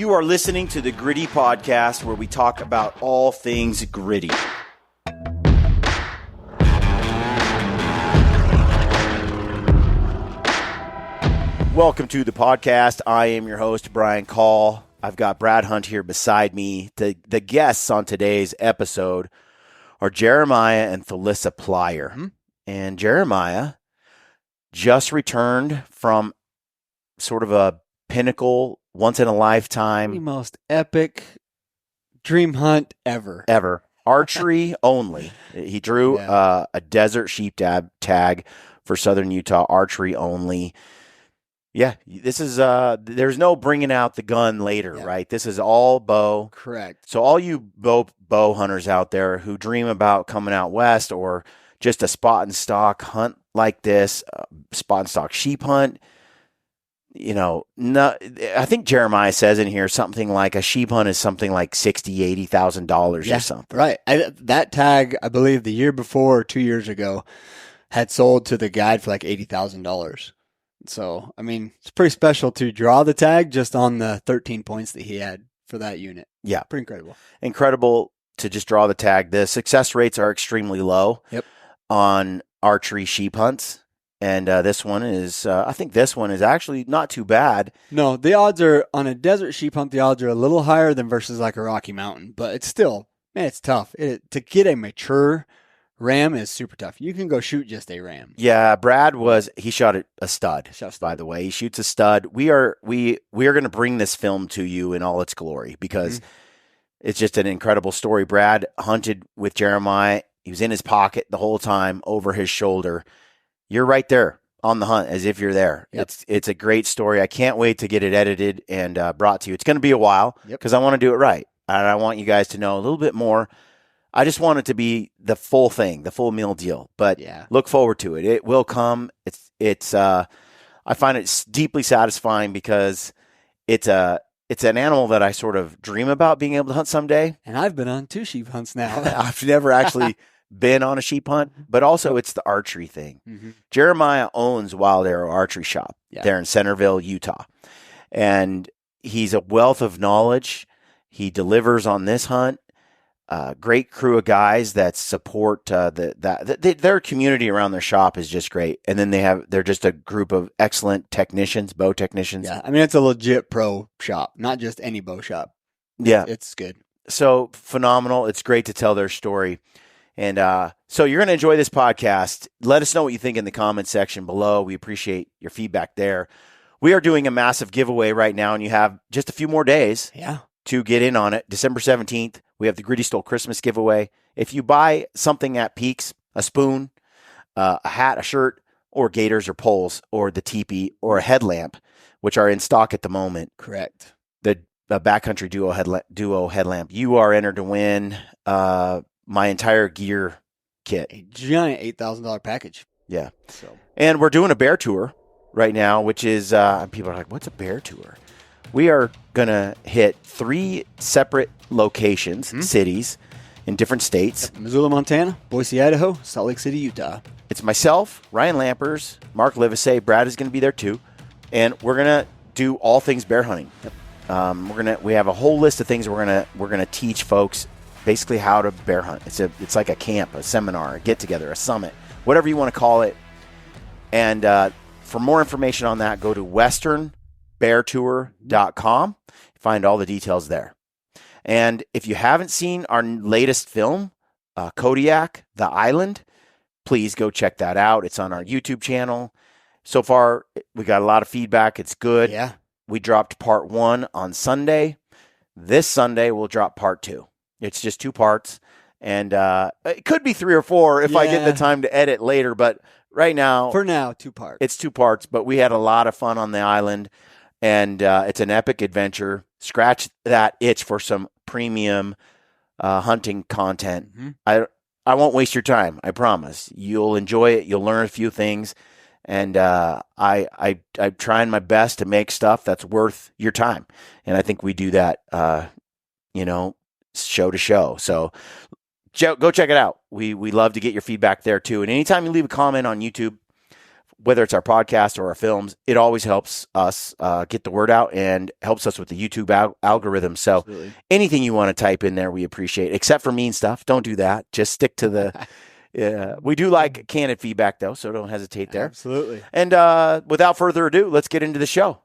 You are listening to the Gritty Podcast, where we talk about all things gritty. Welcome to the podcast. I am your host, Brian Call. I've got Brad Hunt here beside me. The guests on today's episode are Jeremiah and Thelissa Plyer. Mm-hmm. And Jeremiah just returned from sort of a pinnacle, once-in-a-lifetime, the most epic dream hunt ever. Archery only. He drew a desert sheep tag for southern Utah, archery only. Yeah, this is, there's no bringing out the gun later, right? This is all bow. Correct. So all you bow hunters out there who dream about coming out west or just a spot and stock hunt like this, spot and stock sheep hunt, you know, I think Jeremiah says in here something like a sheep hunt is something like $60,000, $80,000 or something. Right. That tag, I believe the year before or 2 years ago, had sold to the guide for like $80,000. So, I mean, it's pretty special to draw the tag just on the 13 points that he had for that unit. Yeah. Pretty incredible. Incredible to just draw the tag. The success rates are extremely low on archery sheep hunts. And this one is, I think this one is actually not too bad. No, the odds are, on a desert sheep hunt, the odds are a little higher than versus like a Rocky Mountain. But it's still, man, it's tough. To get a mature ram is super tough. You can go shoot just a ram. Yeah, Brad he shot a stud, by the way. He shoots a stud. We are going to bring this film to you in all its glory because it's just an incredible story. Brad hunted with Jeremiah. He was in his pocket the whole time, over his shoulder. You're right there on the hunt as if you're there. Yep. It's a great story. I can't wait to get it edited and brought to you. It's going to be a while because I want to do it right. And I want you guys to know a little bit more. I just want it to be the full thing, the full meal deal. But look forward to it. It will come. It's I find it deeply satisfying because it's an animal that I sort of dream about being able to hunt someday. And I've been on 2 sheep hunts now. I've never actually been on a sheep hunt, but also it's the archery thing. Mm-hmm. Jeremiah owns Wilde Arrow Archery Shop there in Centerville, Utah. And he's a wealth of knowledge. He delivers on this hunt. Great crew of guys that support their community around their shop is just great. And then they're just a group of excellent technicians, bow technicians. Yeah, I mean, it's a legit pro shop, not just any bow shop. Yeah. It's good. So phenomenal. It's great to tell their story. And so you're going to enjoy this podcast. Let us know what you think in the comment section below. We appreciate your feedback there. We are doing a massive giveaway right now, and you have just a few more days to get in on it. December 17th. We have the Gritty Stole Christmas giveaway. If you buy something at Peaks, a spoon, a hat, a shirt, or gaiters or poles, or the Teepee, or a headlamp, which are in stock at the moment. Correct. The Backcountry Duo headlamp. You are entered to win my entire gear kit. A giant $8,000 package. Yeah. And we're doing a bear tour right now, which is, people are like, what's a bear tour? We are going to hit 3 separate locations, cities, in different states. Missoula, Montana, Boise, Idaho, Salt Lake City, Utah. It's myself, Ryan Lampers, Mark Livesay, Brad is going to be there too. And we're going to do all things bear hunting. We have a whole list of things we're going to teach folks basically how to bear hunt. It's like a camp, a seminar, a get together, a summit, whatever you want to call it. And for more information on that, go to westernbeartour.com. Find all the details there. And if you haven't seen our latest film, Kodiak, The Island, please go check that out. It's on our YouTube channel. So far, we got a lot of feedback. It's good. Yeah. We dropped part 1 on Sunday. This Sunday, we'll drop part 2. It's just 2 parts. And it could be 3 or 4 if I get the time to edit later. But right now, for now, 2 parts. It's 2 parts, but we had a lot of fun on the island. And it's an epic adventure. Scratch that itch for some premium hunting content. Mm-hmm. I won't waste your time. I promise. You'll enjoy it. You'll learn a few things. And I'm trying my best to make stuff that's worth your time. And I think we do that, show to show. So go check it out. We love to get your feedback there too. And anytime you leave a comment on YouTube, whether it's our podcast or our films, it always helps us get the word out and helps us with the YouTube algorithm. So Absolutely. anything you want to type in there, we appreciate, except for mean stuff. Don't do that. Just stick to the, we do like candid feedback though, so don't hesitate there. Absolutely. And without further ado, let's get into the show.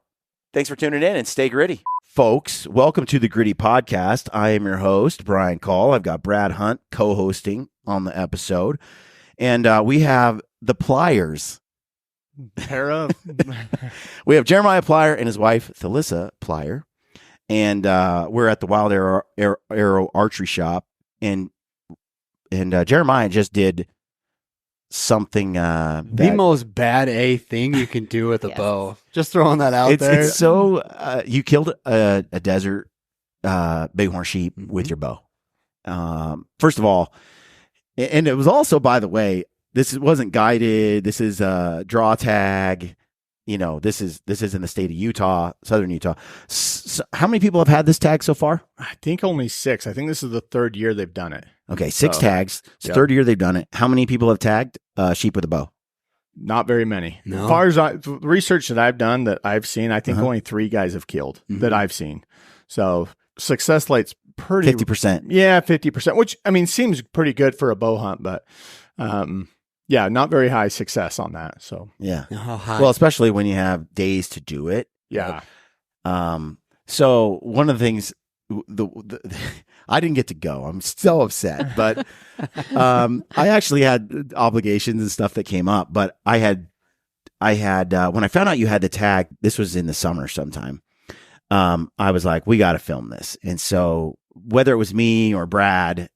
Thanks for tuning in and stay gritty. Folks, welcome to the Gritty Podcast. I am your host, Brian Call. I've got Brad Hunt co-hosting on the episode. And we have the Plyers. We have Jeremiah Plyer and his wife, Thelissa Plyer. And we're at the Wilde Arrow Archery shop. And Jeremiah just did something the most bad A thing you can do with a bow. Just throwing that out there. It's so you killed a desert bighorn sheep with your bow. First of all, and it was also, by the way, wasn't guided. This is draw tag. This is in the state of Utah, southern Utah. So how many people have had this tag so far? I think only 6. I think this is the 3rd year they've done it. Okay, 6 tags. It's the 3rd year they've done it. How many people have tagged sheep with a bow? Not very many. No. As far as the research that I've done, that I've seen, I think only 3 guys have killed that I've seen. So success rate's pretty 50%. Yeah, 50%, which I mean seems pretty good for a bow hunt, but yeah, not very high success on that. So yeah, how high? well, especially when you have days to do it. Yeah. So one of the things, I didn't get to go. I'm so upset, but I actually had obligations and stuff that came up. But I had when I found out you had the tag, this was in the summer sometime. I was like, we got to film this, and so whether it was me or Brad,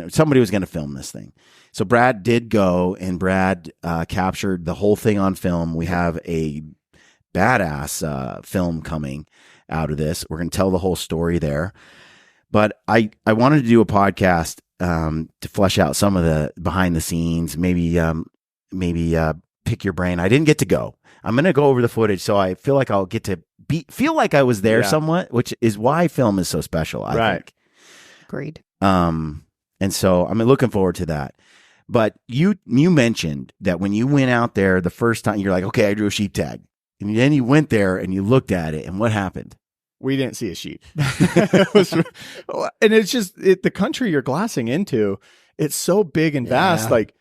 somebody was gonna film this thing. So Brad did go, and Brad captured the whole thing on film. We have a badass film coming out of this. We're going to tell the whole story there. But I wanted to do a podcast to flesh out some of the behind the scenes, maybe pick your brain. I didn't get to go. I'm going to go over the footage, so I feel like I'll get to feel like I was there somewhat, which is why film is so special, I think. Agreed. And so I'm looking forward to that. But you mentioned that when you went out there the first time, you're like, okay, I drew a sheep tag. And then you went there and you looked at it, and what happened? We didn't see a sheep. And it's just the country you're glassing into, it's so big and vast. Like,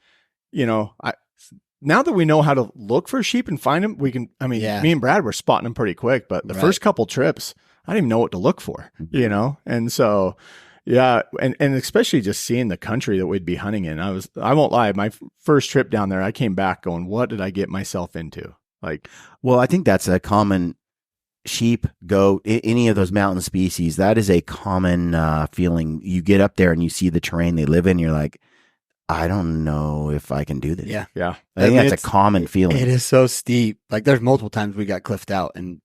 now that we know how to look for sheep and find them, we can, me and Brad were spotting them pretty quick, but the first couple trips, I didn't even know what to look for, And so, yeah. And especially just seeing the country that we'd be hunting in. I won't lie. My first trip down there, I came back going, what did I get myself into? Well, I think that's a common sheep, goat, any of those mountain species. That is a common feeling. You get up there and you see the terrain they live in. You're like, I don't know if I can do this. Yeah. I think that's a common feeling. It is so steep. Like there's multiple times we got cliffed out and,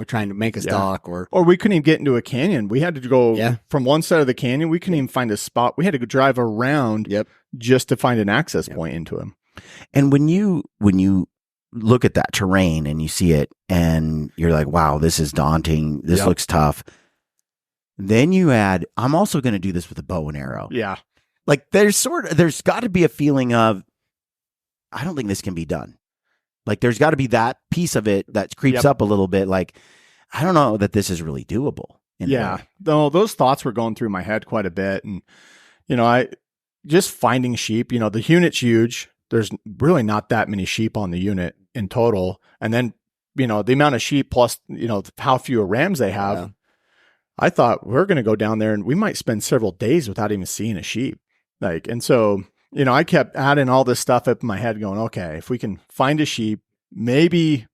trying to make a stalk or we couldn't even get into a canyon. We had to go from one side of the canyon. We couldn't even find a spot. We had to go drive around just to find an access point into them. And when you look at that terrain and you see it and you're like, wow, this is daunting. This looks tough. Then you add, I'm also going to do this with a bow and arrow. Yeah. Like there's got to be a feeling of, I don't think this can be done. Like there's got to be that piece of it that creeps up a little bit. Like, I don't know that this is really doable. Though those thoughts were going through my head quite a bit. And, I just finding sheep, the unit's huge. There's really not that many sheep on the unit in total. And then, the amount of sheep plus, how few rams they have. Yeah. I thought we're going to go down there and we might spend several days without even seeing a sheep. And so, I kept adding all this stuff up in my head going, okay, if we can find a sheep, maybe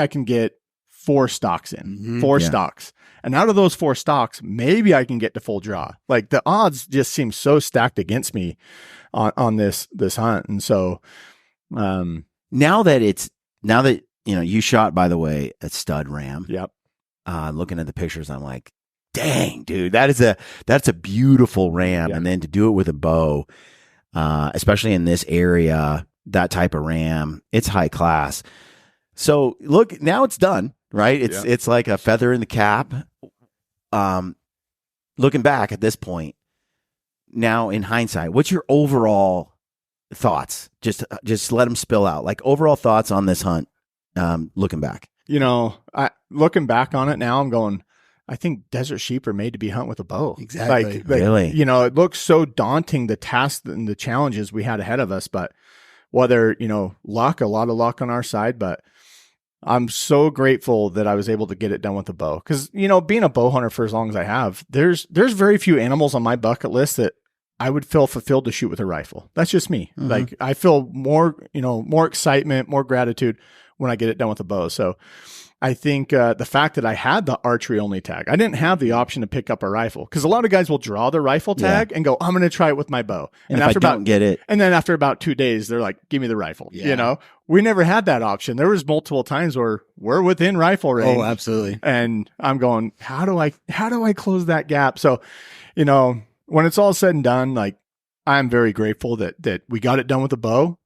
I can get 4 stalks in, 4 stalks. And out of those 4 stalks, maybe I can get to full draw. Like the odds just seem so stacked against me on this hunt. And so, now that you shot, by the way, a stud ram. Yep. Looking at the pictures, I'm like, dang, dude, that's a beautiful ram. Yeah. And then to do it with a bow, especially in this area, that type of ram, it's high class. So look, now it's done, right? It's like a feather in the cap. Looking back at this point, now in hindsight, what's your overall thoughts? Just let them spill out. Like overall thoughts on this hunt. looking back? Looking back on it now, I'm going, I think desert sheep are made to be hunt with a bow. Exactly. Really? It looks so daunting, the tasks and the challenges we had ahead of us, but whether, a lot of luck on our side, but I'm so grateful that I was able to get it done with a bow. Cause being a bow hunter for as long as I have, there's very few animals on my bucket list that I would feel fulfilled to shoot with a rifle. That's just me. Mm-hmm. Like I feel more excitement, more gratitude when I get it done with a bow. So I think the fact that I had the archery only tag, I didn't have the option to pick up a rifle, because a lot of guys will draw the rifle tag and go, I'm going to try it with my bow. And if I don't get it, and then after about 2 days, they're like, give me the rifle. Yeah. We never had that option. There was multiple times where we're within rifle range. Oh, absolutely. And I'm going, how do I close that gap? So, when it's all said and done, like I'm very grateful that we got it done with a bow.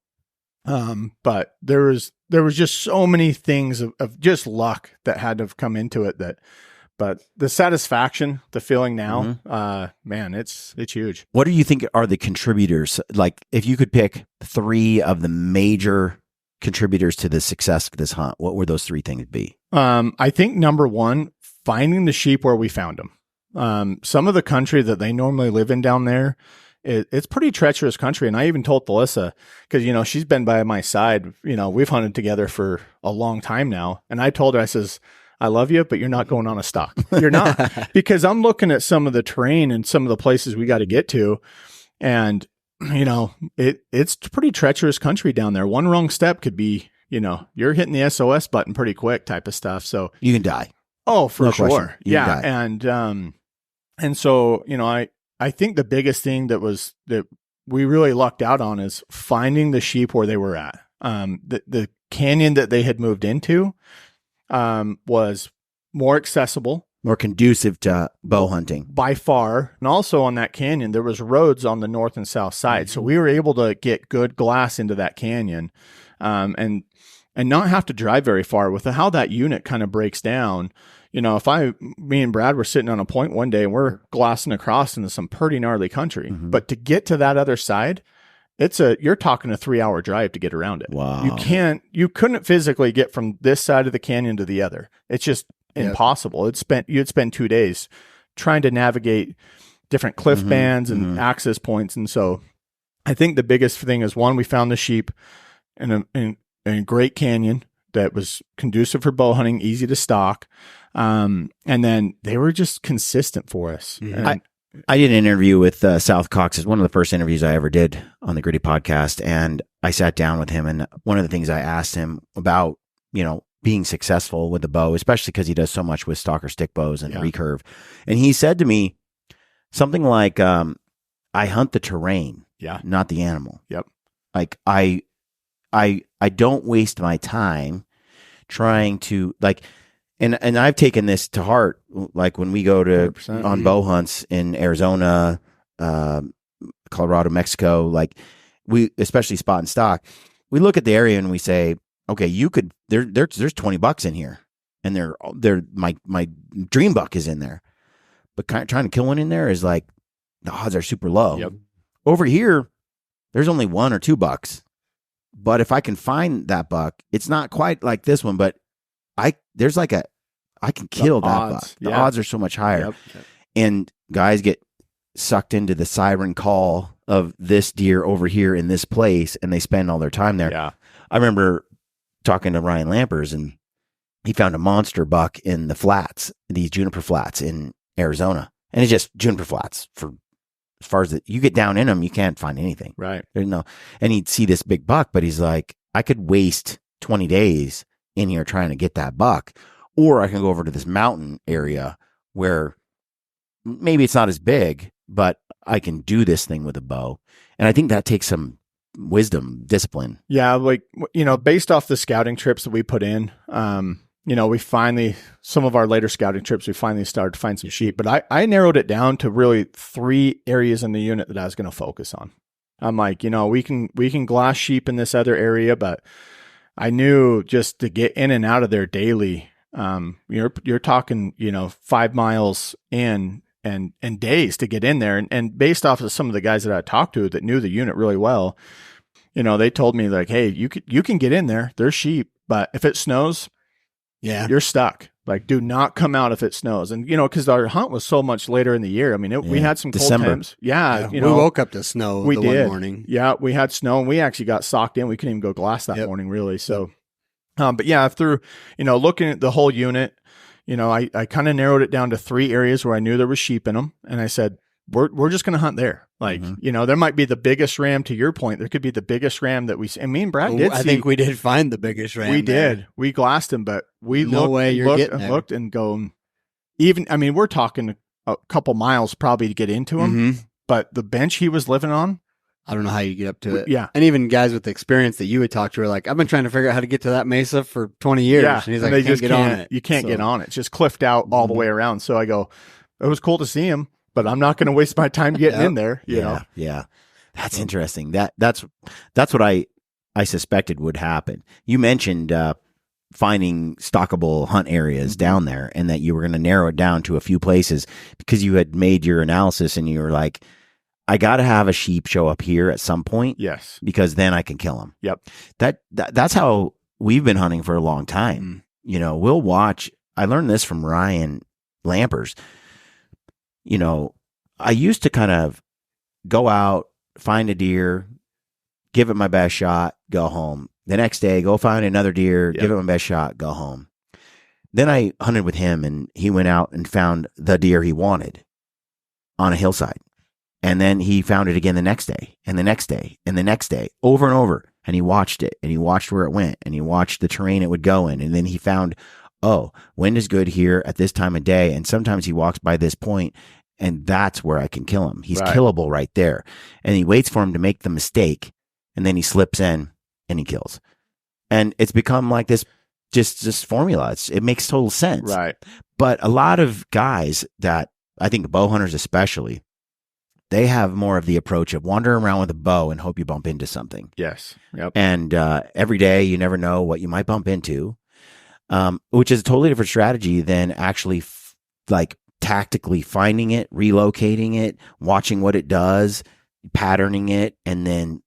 But there was just so many things of just luck that had to have come into it but the satisfaction, the feeling now, man, it's huge. What do you think are the contributors? Like if you could pick 3 of the major contributors to the success of this hunt, what would those 3 things be? I think number 1, finding the sheep where we found them. Some of the country that they normally live in down there, it's pretty treacherous country. And I even told Felissa, because, she's been by my side, we've hunted together for a long time now. And I told her, I says, I love you, but you're not going on a stalk. You're not, because I'm looking at some of the terrain and some of the places we got to get to. And, it's pretty treacherous country down there. One wrong step could be, you're hitting the SOS button pretty quick type of stuff. So you can die. Oh, for No sure. question. Yeah. And so, I think the biggest thing that we really lucked out on is finding the sheep where they were at. The canyon that they had moved into was more accessible, more conducive to bow hunting by far. And also on that canyon, there was roads on the north and south side. Mm-hmm. So we were able to get good glass into that canyon, and not have to drive very far. With how that unit kind of breaks down, if me and Brad were sitting on a point one day and we're glassing across into some pretty gnarly country, but to get to that other side, you're talking a 3-hour drive to get around it. Wow. You couldn't physically get from this side of the canyon to the other. It's just impossible. You'd spend 2 days trying to navigate different cliff bands and access points. And so I think the biggest thing is, one, we found the sheep in a great canyon that was conducive for bow hunting, easy to stalk. And then they were just consistent for us. Mm-hmm. I did an interview with South Cox. It's one of the first interviews I ever did on the Gritty podcast. And I sat down with him. And one of the things I asked him about, being successful with the bow, especially because he does so much with stalker stick bows and recurve. And he said to me something like, I hunt the terrain, not the animal. Yep. Like I don't waste my time trying to and I've taken this to heart. Like when we go to on bow hunts in Arizona, Colorado, Mexico, like we, especially spot and stock, we look at the area and we say, okay, there's $20 in here, and my dream buck is in there, but trying to kill one in there is like the odds are super low. Yep. Over here, there's only $1 or $2. But if I can find that buck, it's not quite like this one, but I can kill that buck. The odds are so much higher. Yep. And guys get sucked into the siren call of this deer over here in this place, and they spend all their time there. Yeah. I remember talking to Ryan Lampers, and he found a monster buck in the flats, these juniper flats in Arizona. And it's just juniper flats for as far as you get down in them, you can't find anything. Right. There's no, and he'd see this big buck, but he's like, I could waste 20 days in here trying to get that buck, or I can go over to this mountain area where maybe it's not as big, but I can do this thing with a bow. And I think that takes some wisdom, discipline. Yeah. Like, based off the scouting trips that we put in, we finally, some of our later scouting trips, we finally started to find some sheep, but I narrowed it down to really 3 areas in the unit that I was going to focus on. I'm like, we can glass sheep in this other area, but I knew just to get in and out of there daily, you're talking, 5 miles in and days to get in there. And based off of some of the guys that I talked to that knew the unit really well, they told me like, hey, you can get in there. There's sheep, But if it snows, you're stuck. Like, do not come out if it snows. And, because our hunt was so much later in the year. I mean, we had some December. cold temps. Yeah. We woke up to snow one morning. Yeah, we had snow, and we actually got socked in. We couldn't even go glass that morning, really. So, but yeah, through, looking at the whole unit, I kind of narrowed it down to 3 areas where I knew there was sheep in them. And I said, we're just going to hunt there. Like, there might be the biggest ram, to your point. There could be the biggest ram that and me and Brad did I think we did find the biggest ram. We did. We glassed him, but we looked and go, we're talking a couple miles probably to get into him. But the bench he was living on, I don't know how you get up to it. Yeah. And even guys with experience that you would talk to are like, I've been trying to figure out how to get to that mesa for 20 years. Yeah. And he's like, you can't get on it. It's just cliffed out all the way around. So I go, it was cool to see him, but I'm not going to waste my time getting in there. You know? Yeah. That's interesting. That's what I suspected would happen. You mentioned finding stockable hunt areas down there, and that you were going to narrow it down to a few places because you had made your analysis and you were like, I got to have a sheep show up here at some point. Yes. Because then I can kill them. Yep. That's how we've been hunting for a long time. We'll watch. I learned this from Ryan Lampers. I used to kind of go out, find a deer, give it my best shot, go home. The next day, go find another deer, give it my best shot, go home. Then I hunted with him, and he went out and found the deer he wanted on a hillside. And then he found it again the next day, and the next day, and the next day, over and over. And he watched it, and he watched where it went, and he watched the terrain it would go in. And then he found, wind is good here at this time of day. And sometimes he walks by this point, and that's where I can kill him. He's killable right there. And he waits for him to make the mistake, and then he slips in and he kills. And it's become like this just formula. It makes total sense. Right. But a lot of guys that, I think bow hunters especially, they have more of the approach of wander around with a bow and hope you bump into something. Yes. Yep. And every day you never know what you might bump into, which is a totally different strategy than actually tactically finding it, relocating it, watching what it does, patterning it, and then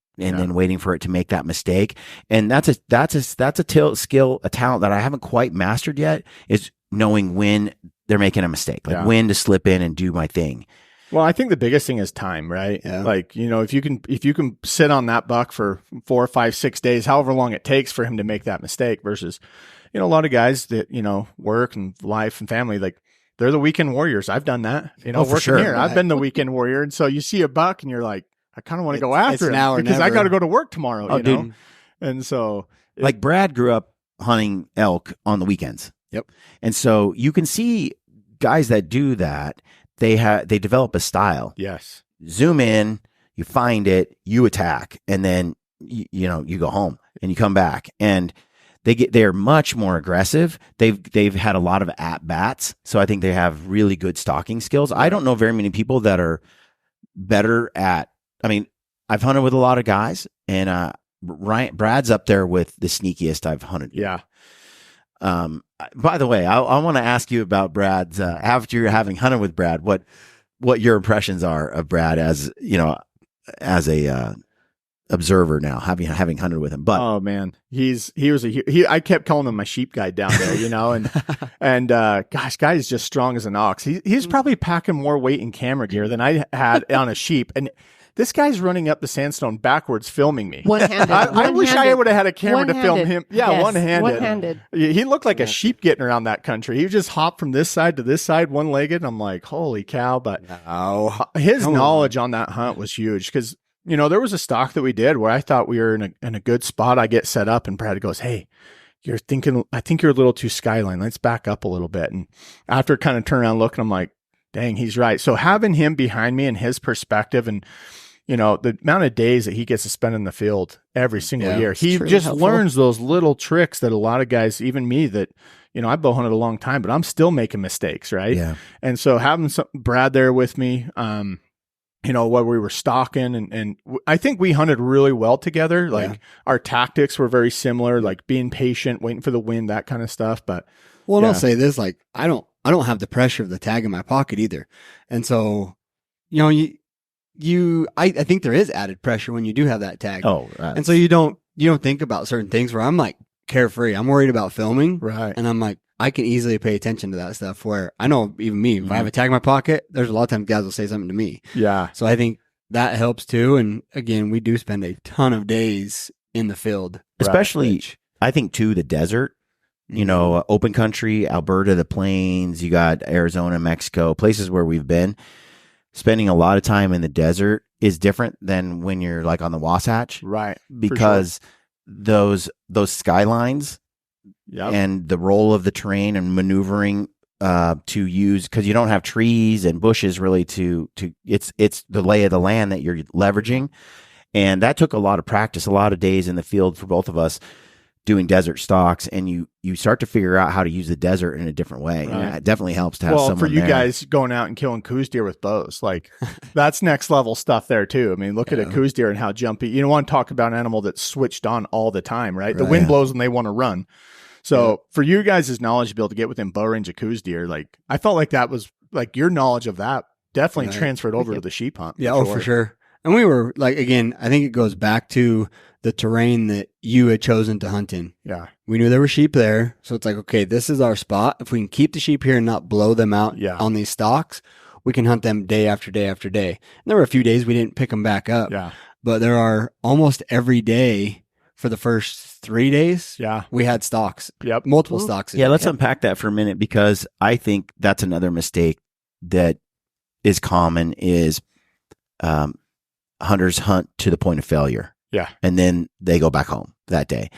waiting for it to make that mistake. And that's a skill, a talent that I haven't quite mastered yet, is knowing when they're making a mistake, when to slip in and do my thing. Well, I think the biggest thing is time, right? Yeah. Like, if you can sit on that buck for 4, 5, 6 days, however long it takes for him to make that mistake, versus, a lot of guys that, work and life and family, like, they're the weekend warriors. I've done that, working sure. here. I've been the weekend warrior. And so you see a buck and you're like, I kind of want to go after him because I got to go to work tomorrow, dude. And so like Brad grew up hunting elk on the weekends. Yep. And so you can see guys that do that. They develop a style. Yes. Zoom in, you find it, you attack, and then you go home and you come back, and they're much more aggressive. They've had a lot of at bats, so I think they have really good stalking skills. I don't know very many people that are better at. I mean, I've hunted with a lot of guys, and Brad's up there with the sneakiest I've hunted. Yeah. By the way, I want to ask you about Brad's, after having hunted with Brad, what your impressions are of Brad as a observer now, having hunted with him. But oh man, I kept calling him my sheep guide down there, and gosh, guy is just strong as an ox. He's probably packing more weight in camera gear than I had on a sheep, and this guy's running up the sandstone backwards, filming me. One-handed. I wish I would have had a camera to film him. Yeah, yes, one-handed. One-handed. He looked like a sheep getting around that country. He would just hop from this side to this side, one-legged. I'm like, holy cow! But his knowledge on that hunt was huge, because there was a stalk that we did where I thought we were in a good spot. I get set up, and Brad goes, "Hey, I think you're a little too skyline. Let's back up a little bit." And after kind of turn around looking, I'm like, dang, he's right. So having him behind me and his perspective, and the amount of days that he gets to spend in the field every single year, he just learns those little tricks that a lot of guys, even me, that I bow hunted a long time, but I'm still making mistakes, right? Yeah. And so having Brad there with me, while we were stalking, and I think we hunted really well together. Like our tactics were very similar, like being patient, waiting for the wind, that kind of stuff. But I'll say this, like I don't have the pressure of the tag in my pocket either. And so, I think there is added pressure when you do have that tag. Oh, right. And so you don't think about certain things where I'm like carefree. I'm worried about filming. Right. And I'm like, I can easily pay attention to that stuff where I know even me, if I have a tag in my pocket, there's a lot of times guys will say something to me. Yeah. So I think that helps too. And again, we do spend a ton of days in the field. Especially, I think too, the desert, you know, open country, Alberta, the plains, you got Arizona, Mexico, places where we've been. Spending a lot of time in the desert is different than when you're like on the Wasatch. Right. Because those skylines and the roll of the terrain and maneuvering to use, because you don't have trees and bushes really to it's the lay of the land that you're leveraging. And that took a lot of practice, a lot of days in the field for both of us doing desert stalks, and you start to figure out how to use the desert in a different way. Right. And it definitely helps to have someone for you there. guys going out and killing coos deer with bows, like that's next level stuff there too. I mean, look at a coos deer and how jumpy. You don't want to talk about an animal that's switched on all the time, right? The wind blows and they want to run. So for you guys' knowledge to be able to get within bow range of coos deer, like I felt like that was like your knowledge of that definitely transferred over to the sheep hunt. Yeah, for sure. And we were like, again, I think it goes back to the terrain that you had chosen to hunt in. Yeah. We knew there were sheep there. So it's like, okay, this is our spot. If we can keep the sheep here and not blow them out on these stalks, we can hunt them day after day after day. And there were a few days we didn't pick them back up. Yeah. But there are almost every day for the first 3 days. Yeah. We had stalks. Yep. Multiple stalks. Yeah, let's unpack that for a minute, because I think that's another mistake that is common is hunters hunt to the point of failure. Yeah. And then they go back home that day.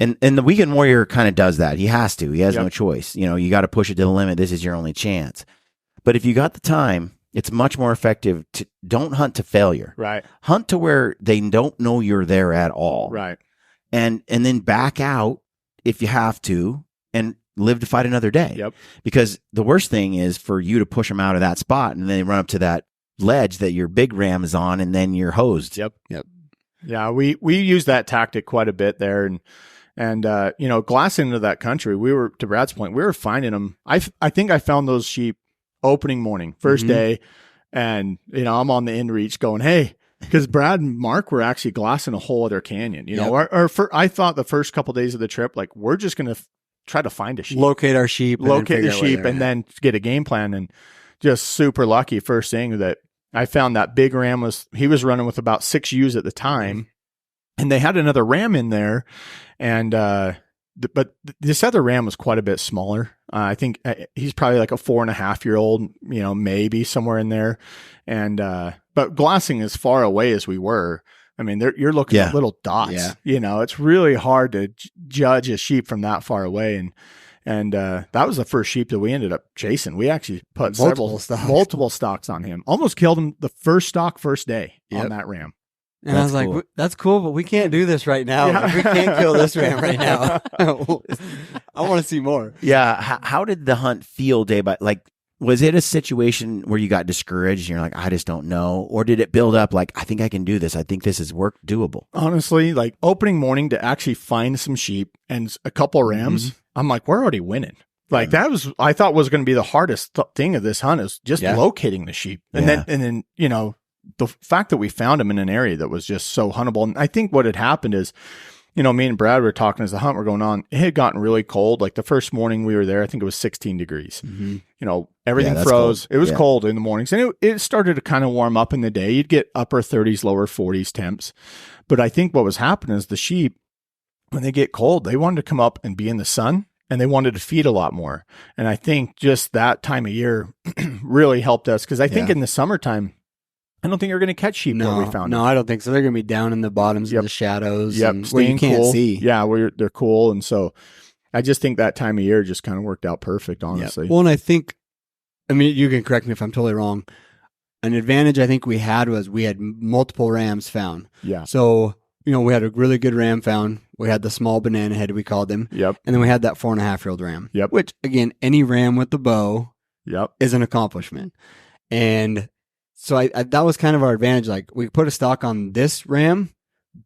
And the weekend warrior kind of does that. He has to. He has no choice. You know, you got to push it to the limit. This is your only chance. But if you got the time, it's much more effective to don't hunt to failure. Right. Hunt to where they don't know you're there at all. Right. And then back out if you have to and live to fight another day. Yep. Because the worst thing is for you to push them out of that spot and then they run up to that ledge that your big ram is on, and then you're hosed. Yep. Yeah, we use that tactic quite a bit there, and you know, glassing into that country, we were, to Brad's point, we were finding them. I think I found those sheep opening morning, first day, and you know, I'm on the in reach going, hey, because Brad and Mark were actually glassing a whole other canyon. You know, I thought the first couple days of the trip, like we're just gonna try to find a sheep, locate our sheep, and then get a game plan, and just super lucky first thing that I found that big ram he was running with about 6 ewes at the time, and they had another ram in there, and but this other ram was quite a bit smaller. I think he's probably like a 4.5-year-old, you know, maybe somewhere in there, and but glassing as far away as we were, I mean, you're looking at little dots. Yeah. You know, it's really hard to judge a sheep from that far away, and that was the first sheep that we ended up chasing. We actually put multiple stalks on him. Almost killed him the first stalk, first day on that ram. And I was like, that's cool, but we can't do this right now. Yeah. We can't kill this ram right now. I want to see more. Yeah. How did the hunt feel day by, like, was it a situation where you got discouraged and you're like, I just don't know? Or did it build up like, I think I can do this. I think this is doable? Honestly, like opening morning to actually find some sheep and a couple rams, I'm like, we're already winning. Like that was, I thought was going to be the hardest thing of this hunt is just locating the sheep. And then, you know, the fact that we found them in an area that was just so huntable. And I think what had happened is, you know, me and Brad were talking as the hunt were going on. It had gotten really cold. Like the first morning we were there, I think it was 16 degrees. You know, everything froze. Cold. It was cold in the mornings, and it started to kind of warm up in the day. You'd get upper 30s, lower 40s temps. But I think what was happening is the sheep, when they get cold, they wanted to come up and be in the sun, and they wanted to feed a lot more. And I think just that time of year really helped us, because I think in the summertime, I don't think you're going to catch sheep where we found them. No, I don't think so. They're going to be down in the bottoms of the shadows and where you can't see. Yeah, where they're cool. And so I just think that time of year just kind of worked out perfect, honestly. Well, and I think, I mean, you can correct me if I'm totally wrong. An advantage I think we had was we had multiple rams found. Yeah. So, you know, we had a really good ram found. We had the small banana head, we called him. Yep. And then we had that 4.5-year-old ram. Yep. Which, again, any ram with the bow is an accomplishment. And so I that was kind of our advantage. Like, we put a stock on this ram,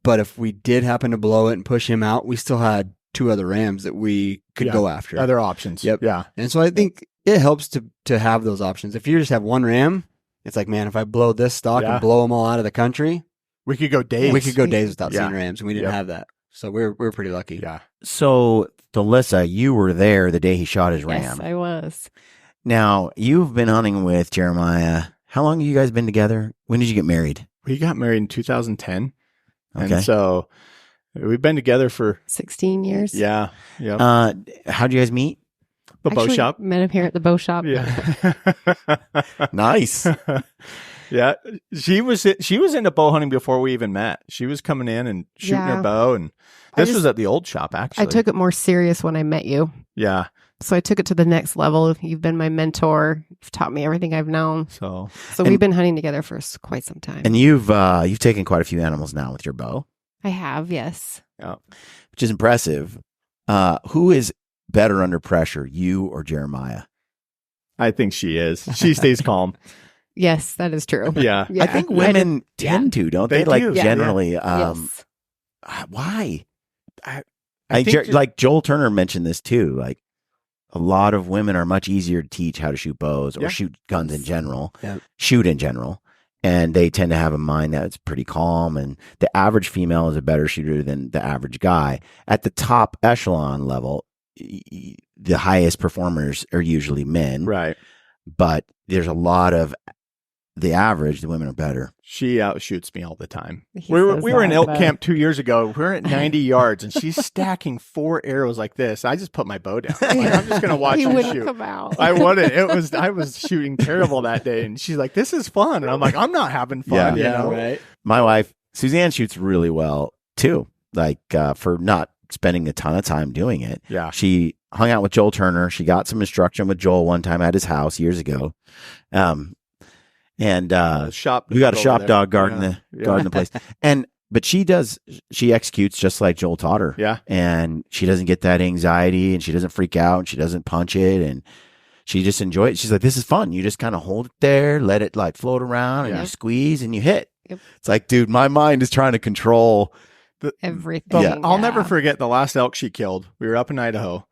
but if we did happen to blow it and push him out, we still had 2 other rams that we could go after. Other options. Yep. Yeah. And so I think it helps to have those options. If you just have one ram, it's like, man, if I blow this stock and blow them all out of the country, we could go days. We could go days without seeing rams, and we didn't have that. So we're pretty lucky. Yeah. So, Thelissa, you were there the day he shot his ram. Yes, I was. Now, you've been hunting with Jeremiah. How long have you guys been together? When did you get married? We got married in 2010. Okay. And so we've been together for 16 years. Yeah. How'd you guys meet? The bow Actually, shop. Met him here at the bow shop. Yeah. Nice. Yeah. She was into bow hunting before we even met. She was coming in and shooting her bow, and this was at the old shop, actually. I took it more serious when I met you. Yeah. So I took it to the next level. You've been my mentor. You've taught me everything I've known. So we've been hunting together for quite some time. And you've taken quite a few animals now with your bow. I have, yes. Yeah. Which is impressive. Who is better under pressure, you or Jeremiah? I think she is. She stays calm. Yes, that is true. Yeah. I think women tend to, don't they? They Like do. generally. Yes. Why? I Like, think like Joel Turner mentioned this too. Like a lot of women are much easier to teach how to shoot bows or shoot guns in general, shoot in general. And they tend to have a mind that's pretty calm. And the average female is a better shooter than the average guy. At the top echelon level, the highest performers are usually men. Right. But there's a lot of the average, the women are better. She outshoots me all the time. He We says were in that, elk but- camp 2 years ago. We're at 90 yards, and she's stacking 4 arrows like this. I just put my bow down. I'm like, I'm just gonna watch He you wouldn't shoot. come out. I wouldn't. I was shooting terrible that day, and she's like, "This is fun," and I'm like, "I'm not having fun." You know? right. My wife, Suzanne, shoots really well too. Like for not spending a ton of time doing it. Yeah. She hung out with Joel Turner. She got some instruction with Joel one time at his house years ago. And Shop. we got a over shop there. dog guarding Yeah. the place. But she executes just like Joel taught her. Yeah. And she doesn't get that anxiety, and she doesn't freak out, and she doesn't punch it, and she just enjoys it. She's like, this is fun. You just kind of hold it there, let it like float around, and you squeeze and you hit. Yep. It's like, dude, my mind is trying to control. Everything. I'll never forget the last elk she killed. We were up in Idaho.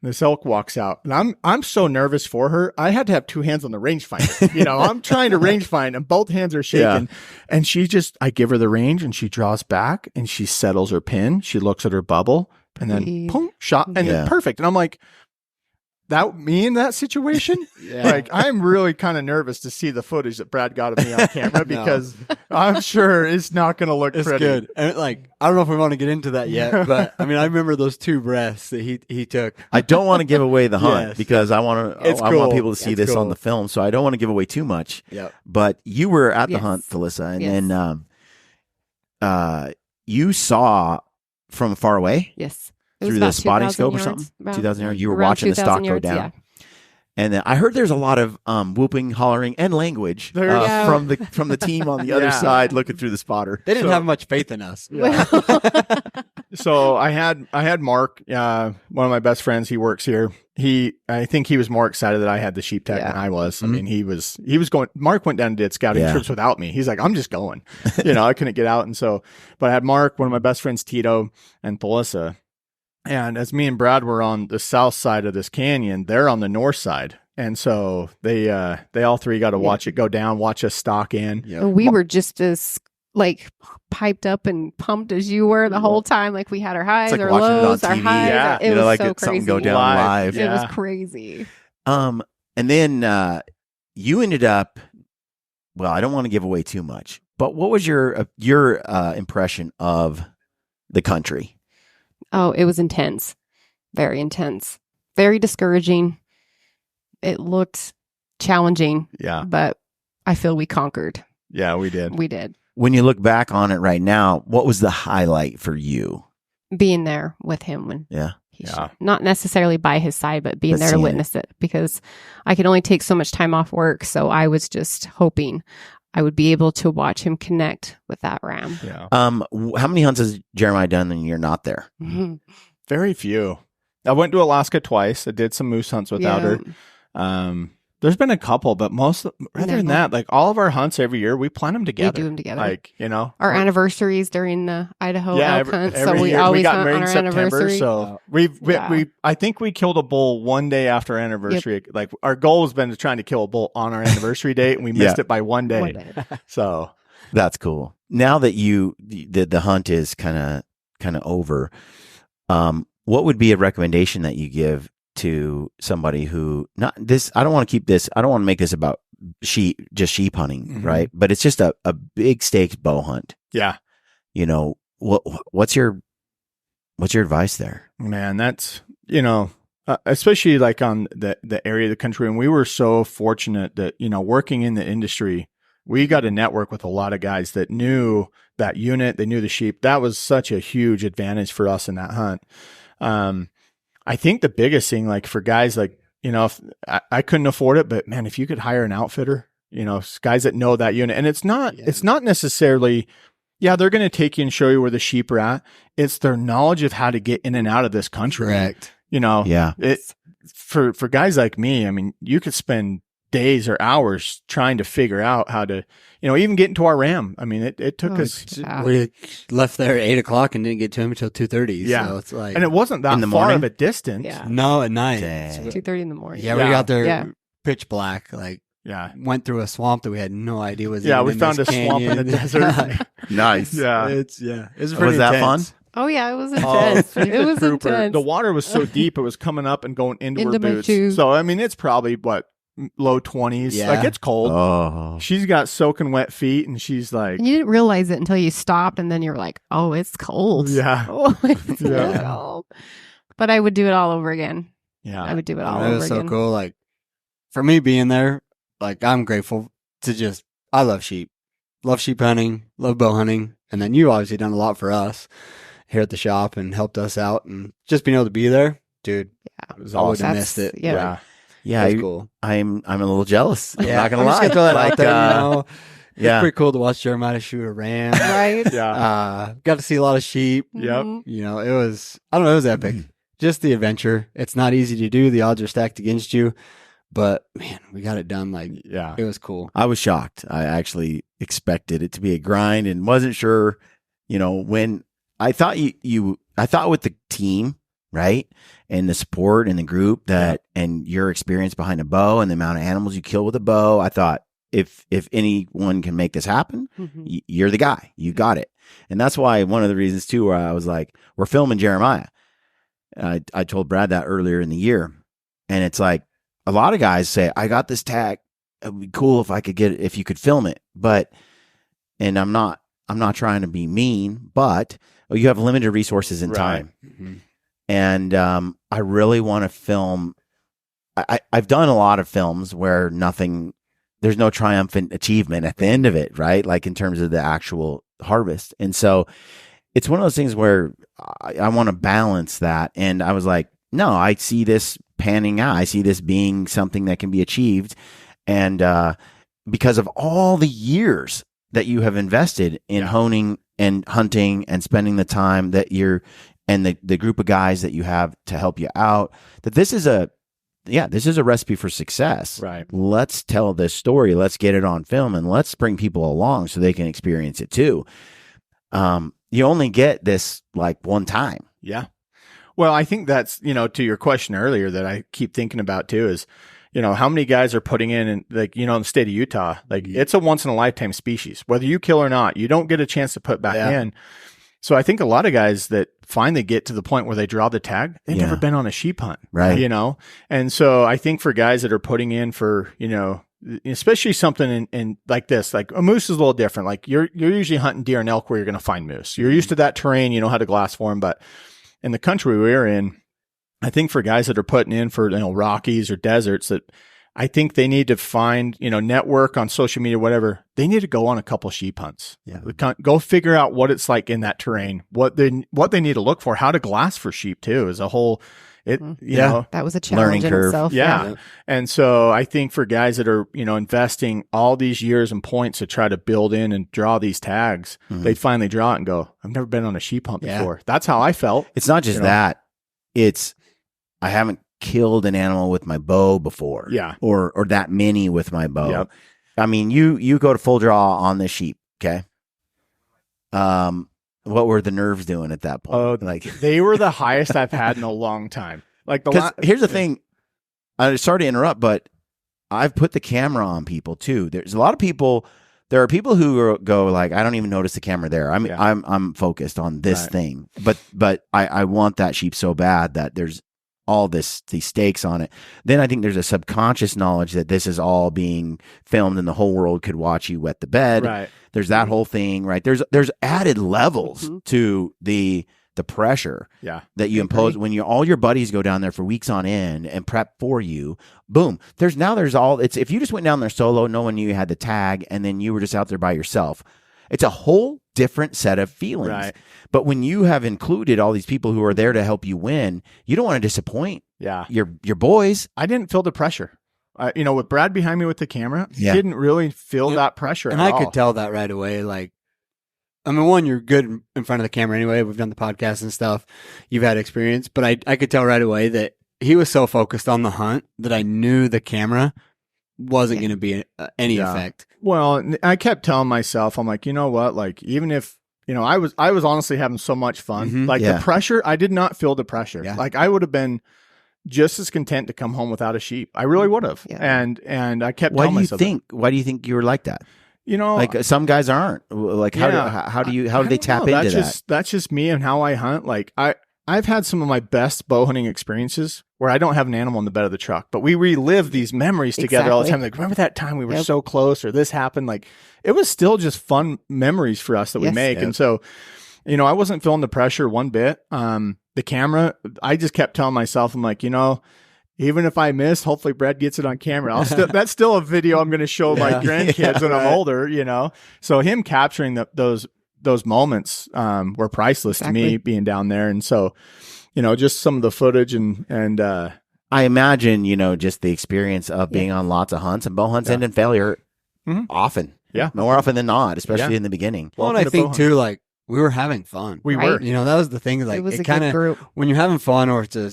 This elk walks out, and I'm so nervous for her. I had to have 2 hands on the rangefinder. You know, I'm trying to rangefind, and both hands are shaking. And I give her the range, and she draws back, and she settles her pin. She looks at her bubble, and then boom, shot, and then perfect. And I'm like, that me in that situation? Like, I'm really kind of nervous to see the footage that Brad got of me on camera because I'm sure it's not going to look It's pretty. good. And like, I don't know if we want to get into that yet, but I mean, I remember those 2 breaths that he took. I don't want to give away the hunt Yes. because I want It's I want cool. people to see It's this on cool. the film, so I don't want to give away too much. Yep. But you were at the Yes. hunt, Felissa, and Yes. then you saw from far away Yes. It was through the about spotting 2,000 scope or yards, something. around- 2,000 yards. You were around watching the 2,000 stock go yards, down. yeah. And then I heard there's a lot of whooping, hollering, and language Yeah. from the team on the other Yeah. side looking through the spotter. They didn't have much faith in us. So I had Mark, one of my best friends. He works here. I think he was more excited that I had the sheep tag than I was. I mean, he was going. Mark went down and did scouting trips without me. He's like, I'm just going. I couldn't get out, and so. But I had Mark, one of my best friends, Tito, and Felissa. And as me and Brad were on the south side of this canyon, they're on the north side. And so they all 3 got to watch it go down, watch us stalk in. And we were just as like piped up and pumped as you were the whole time. Like we had our highs, It's like our watching it on lows, our TV. highs. Yeah. It was like so something crazy. go down live. It was Yeah. crazy. And then you ended up. Well, I don't want to give away too much, but what was your impression of the country? Oh, it was intense. Very intense. Very discouraging. It looked challenging, Yeah. but I feel we conquered. Yeah, we did. We did. When you look back on it right now, what was the highlight for you? Being there with him when Yeah. he Yeah. shot. Not necessarily by his side, but being But there to seeing witness it because I could only take so much time off work. So I was just hoping I would be able to watch him connect with that ram. Yeah. How many hunts has Jeremiah done and you're not there? Very few. I went to Alaska twice. I did some moose hunts without her. There's been a couple, but rather than that, like all of our hunts every year, we plan them together. We do them together. Like, Our anniversaries during the Idaho elk hunt. So every we year. always got hunt married on in our September. anniversary. So Yeah. we I think we killed a bull one day after our anniversary. Like our goal has been to try to kill a bull on our anniversary date, and we missed it by one day. One day. So That's cool. Now that the hunt is kind of kind of over. What would be a recommendation that you give to somebody who I don't want to make this about sheep hunting, right? But it's just a big stakes bow hunt. Yeah. You know, what's your advice there? Man, that's, especially like on the area of the country. And we were so fortunate that, working in the industry, we got to network with a lot of guys that knew that unit. They knew the sheep. That was such a huge advantage for us in that hunt. I think the biggest thing, like for guys like, if I couldn't afford it, but man, if you could hire an outfitter, guys that know that unit, and it's not necessarily, they're going to take you and show you where the sheep are at. It's their knowledge of how to get in and out of this country. Correct. For guys like me, I mean, you could spend days or hours trying to figure out how to, even get into our ram. I mean, it took us. We left there at 8:00 and didn't get to him until 2:30. Yeah. So it's like, and it wasn't that far morning? of a distance. Yeah. no, at night. 2:30 in the morning. Yeah, we got there pitch black. Like, Yeah. went through a swamp that we had no idea was. Yeah, even we in found this a swamp in the canyon. desert. Nice. Yeah. It's Was that fun? Oh yeah, it was intense. It was intense. The water was so deep, it was coming up and going into her Into my boots. shoes. So, I mean, it's probably low 20s. Yeah. Like, it's cold. Oh, She's got soaking wet feet, and she's like, And you didn't realize it until you stopped, and then you're like, "Oh, it's cold." yeah, Oh, it's Yeah. cold. But I would do it all over again. I yeah, would do it all It over was so again. cool. Like, for me being there, like, I'm grateful to I love sheep. Love sheep hunting, love bow hunting. And then you obviously done a lot for us here at the shop and helped us out. And just being able to be there, dude, it was I would awesome. have That's- missed it. yeah. yeah. It was cool. I'm a little jealous. I'm Yeah, not gonna I'm lie. just gonna throw that Like, out there. It's yeah. pretty cool to watch Jeremiah shoot a ram. Right? Yeah, Got to see a lot of sheep. Yep. Mhm. It was, I don't know, it was epic. Just the adventure. It's not easy to do. The odds are stacked against you, but man, we got it done. Like, yeah. it was cool. I was shocked. I actually expected it to be a grind and wasn't sure, when I thought I thought with the team, right? And the support and the group and your experience behind a bow and the amount of animals you kill with a bow, I thought if anyone can make this happen, Mhm. you're the guy. You got it. And that's why one of the reasons too, where I was like, we're filming Jeremiah. I told Brad that earlier in the year. And it's like, a lot of guys say, I got this tag. It'd be cool if you could film it. And I'm not trying to be mean, but you have limited resources and Right. time. Mhm. And I really want to film. I've done a lot of films where there's no triumphant achievement at the end of it, right? Like in terms of the actual harvest. And so it's one of those things where I want to balance that. And I was like, no, I see this panning out. I see this being something that can be achieved. And because of all the years that you have invested in honing and hunting and spending the time that and the group of guys that you have to help you out, that this is a recipe for success. Right. Let's tell this story. Let's get it on film and let's bring people along so they can experience it too. You only get this like one time. Yeah. Well, I think that's, to your question earlier that I keep thinking about too is, how many guys are putting in like, in the state of Utah, like it's a once in a lifetime species, whether you kill or not, you don't get a chance to put back in. So I think a lot of guys that finally get to the point where they draw the tag, they've never been on a sheep hunt. Right. And so I think for guys that are putting in for, especially something in like this, like a moose is a little different. Like you're usually hunting deer and elk where you're going to find moose. You're used to that terrain, you know how to glass for them. But in the country we're in, I think for guys that are putting in for, Rockies or deserts, that I think they need to find, network on social media, whatever. They need to go on a couple sheep hunts. Yeah. Go figure out what it's like in that terrain, what they need to look for, how to glass for sheep too, is a whole, you know, That was a challenge Learning in curve. itself. yeah. And so I think for guys that are, investing all these years and points to try to build in and draw these tags, they finally draw it and go, I've never been on a sheep hunt before. That's how I felt. It's not just that. It's, I haven't killed an animal with my bow before. Yeah. Or that many with my bow. Yep. I mean, you go to full draw on the sheep. Okay. What were the nerves doing at that point? They were the highest I've had in a long time. Like here's the thing. I'm sorry to interrupt, but I've put the camera on people too. There's a lot of people, There are people who go like, I don't even notice the camera there. Yeah. I'm focused on this Right. thing, but I want that sheep so bad that there's all these stakes on it. Then I think there's a subconscious knowledge that this is all being filmed and the whole world could watch you wet the bed. Right. There's that whole thing, right? There's added levels Mhm. to the pressure Yeah. that you I impose agree. when all your buddies go down there for weeks on end and prep for you. Boom. There's all it's if you just went down there solo, no one knew you had the tag, and then you were just out there by yourself. It's a whole different set of feelings. Right. But when you have included all these people who are there to help you win, you don't want to disappoint Yeah. your boys. I didn't feel the pressure. With Brad behind me with the camera, Yeah. didn't really feel Yeah. that pressure And at I all. could tell that right away. Like, I mean, one, you're good in front of the camera anyway. We've done the podcast and stuff. You've had experience, but I could tell right away that he was so focused on the hunt that I knew the camera wasn't going to be any Yeah. effect. Well, I kept telling myself, I'm like, you know what? Like, even if, I was honestly having so much fun. Mhm. Like Yeah. the pressure, I did not feel the pressure. Yeah. Like I would have been just as content to come home without a sheep. I really would have. Yeah. And I kept Why telling do you myself, think? Why do you think you were like that? that, Like some guys aren't. Like how do they I don't tap know. into that? That's just me and how I hunt. Like I've had some of my best bow hunting experiences where I don't have an animal in the bed of the truck, but we relive these memories together all the time. Exactly. Like, remember that time we were Yep. so close or this happened? Like it was still just fun memories for us that we Yes. make. Yep. And so, I wasn't feeling the pressure one bit. The camera, I just kept telling myself, I'm like, even if I miss, hopefully Brad gets it on camera. That's still a video I'm going to show my Yeah. grandkids when I'm Right. older, So him capturing those moments were priceless to me Exactly. being down there. And so, just some of the footage and I imagine, just the experience of being on lots of hunts, and bow hunts Yeah. end in failure Mhm. often. Yeah. More often than not, especially Yeah. in the beginning. Well, and Welcome I to think bow too, like, we were having fun. we Right. were. That was the thing. Like, it was a kind good of, group. when you're having fun, or it's a,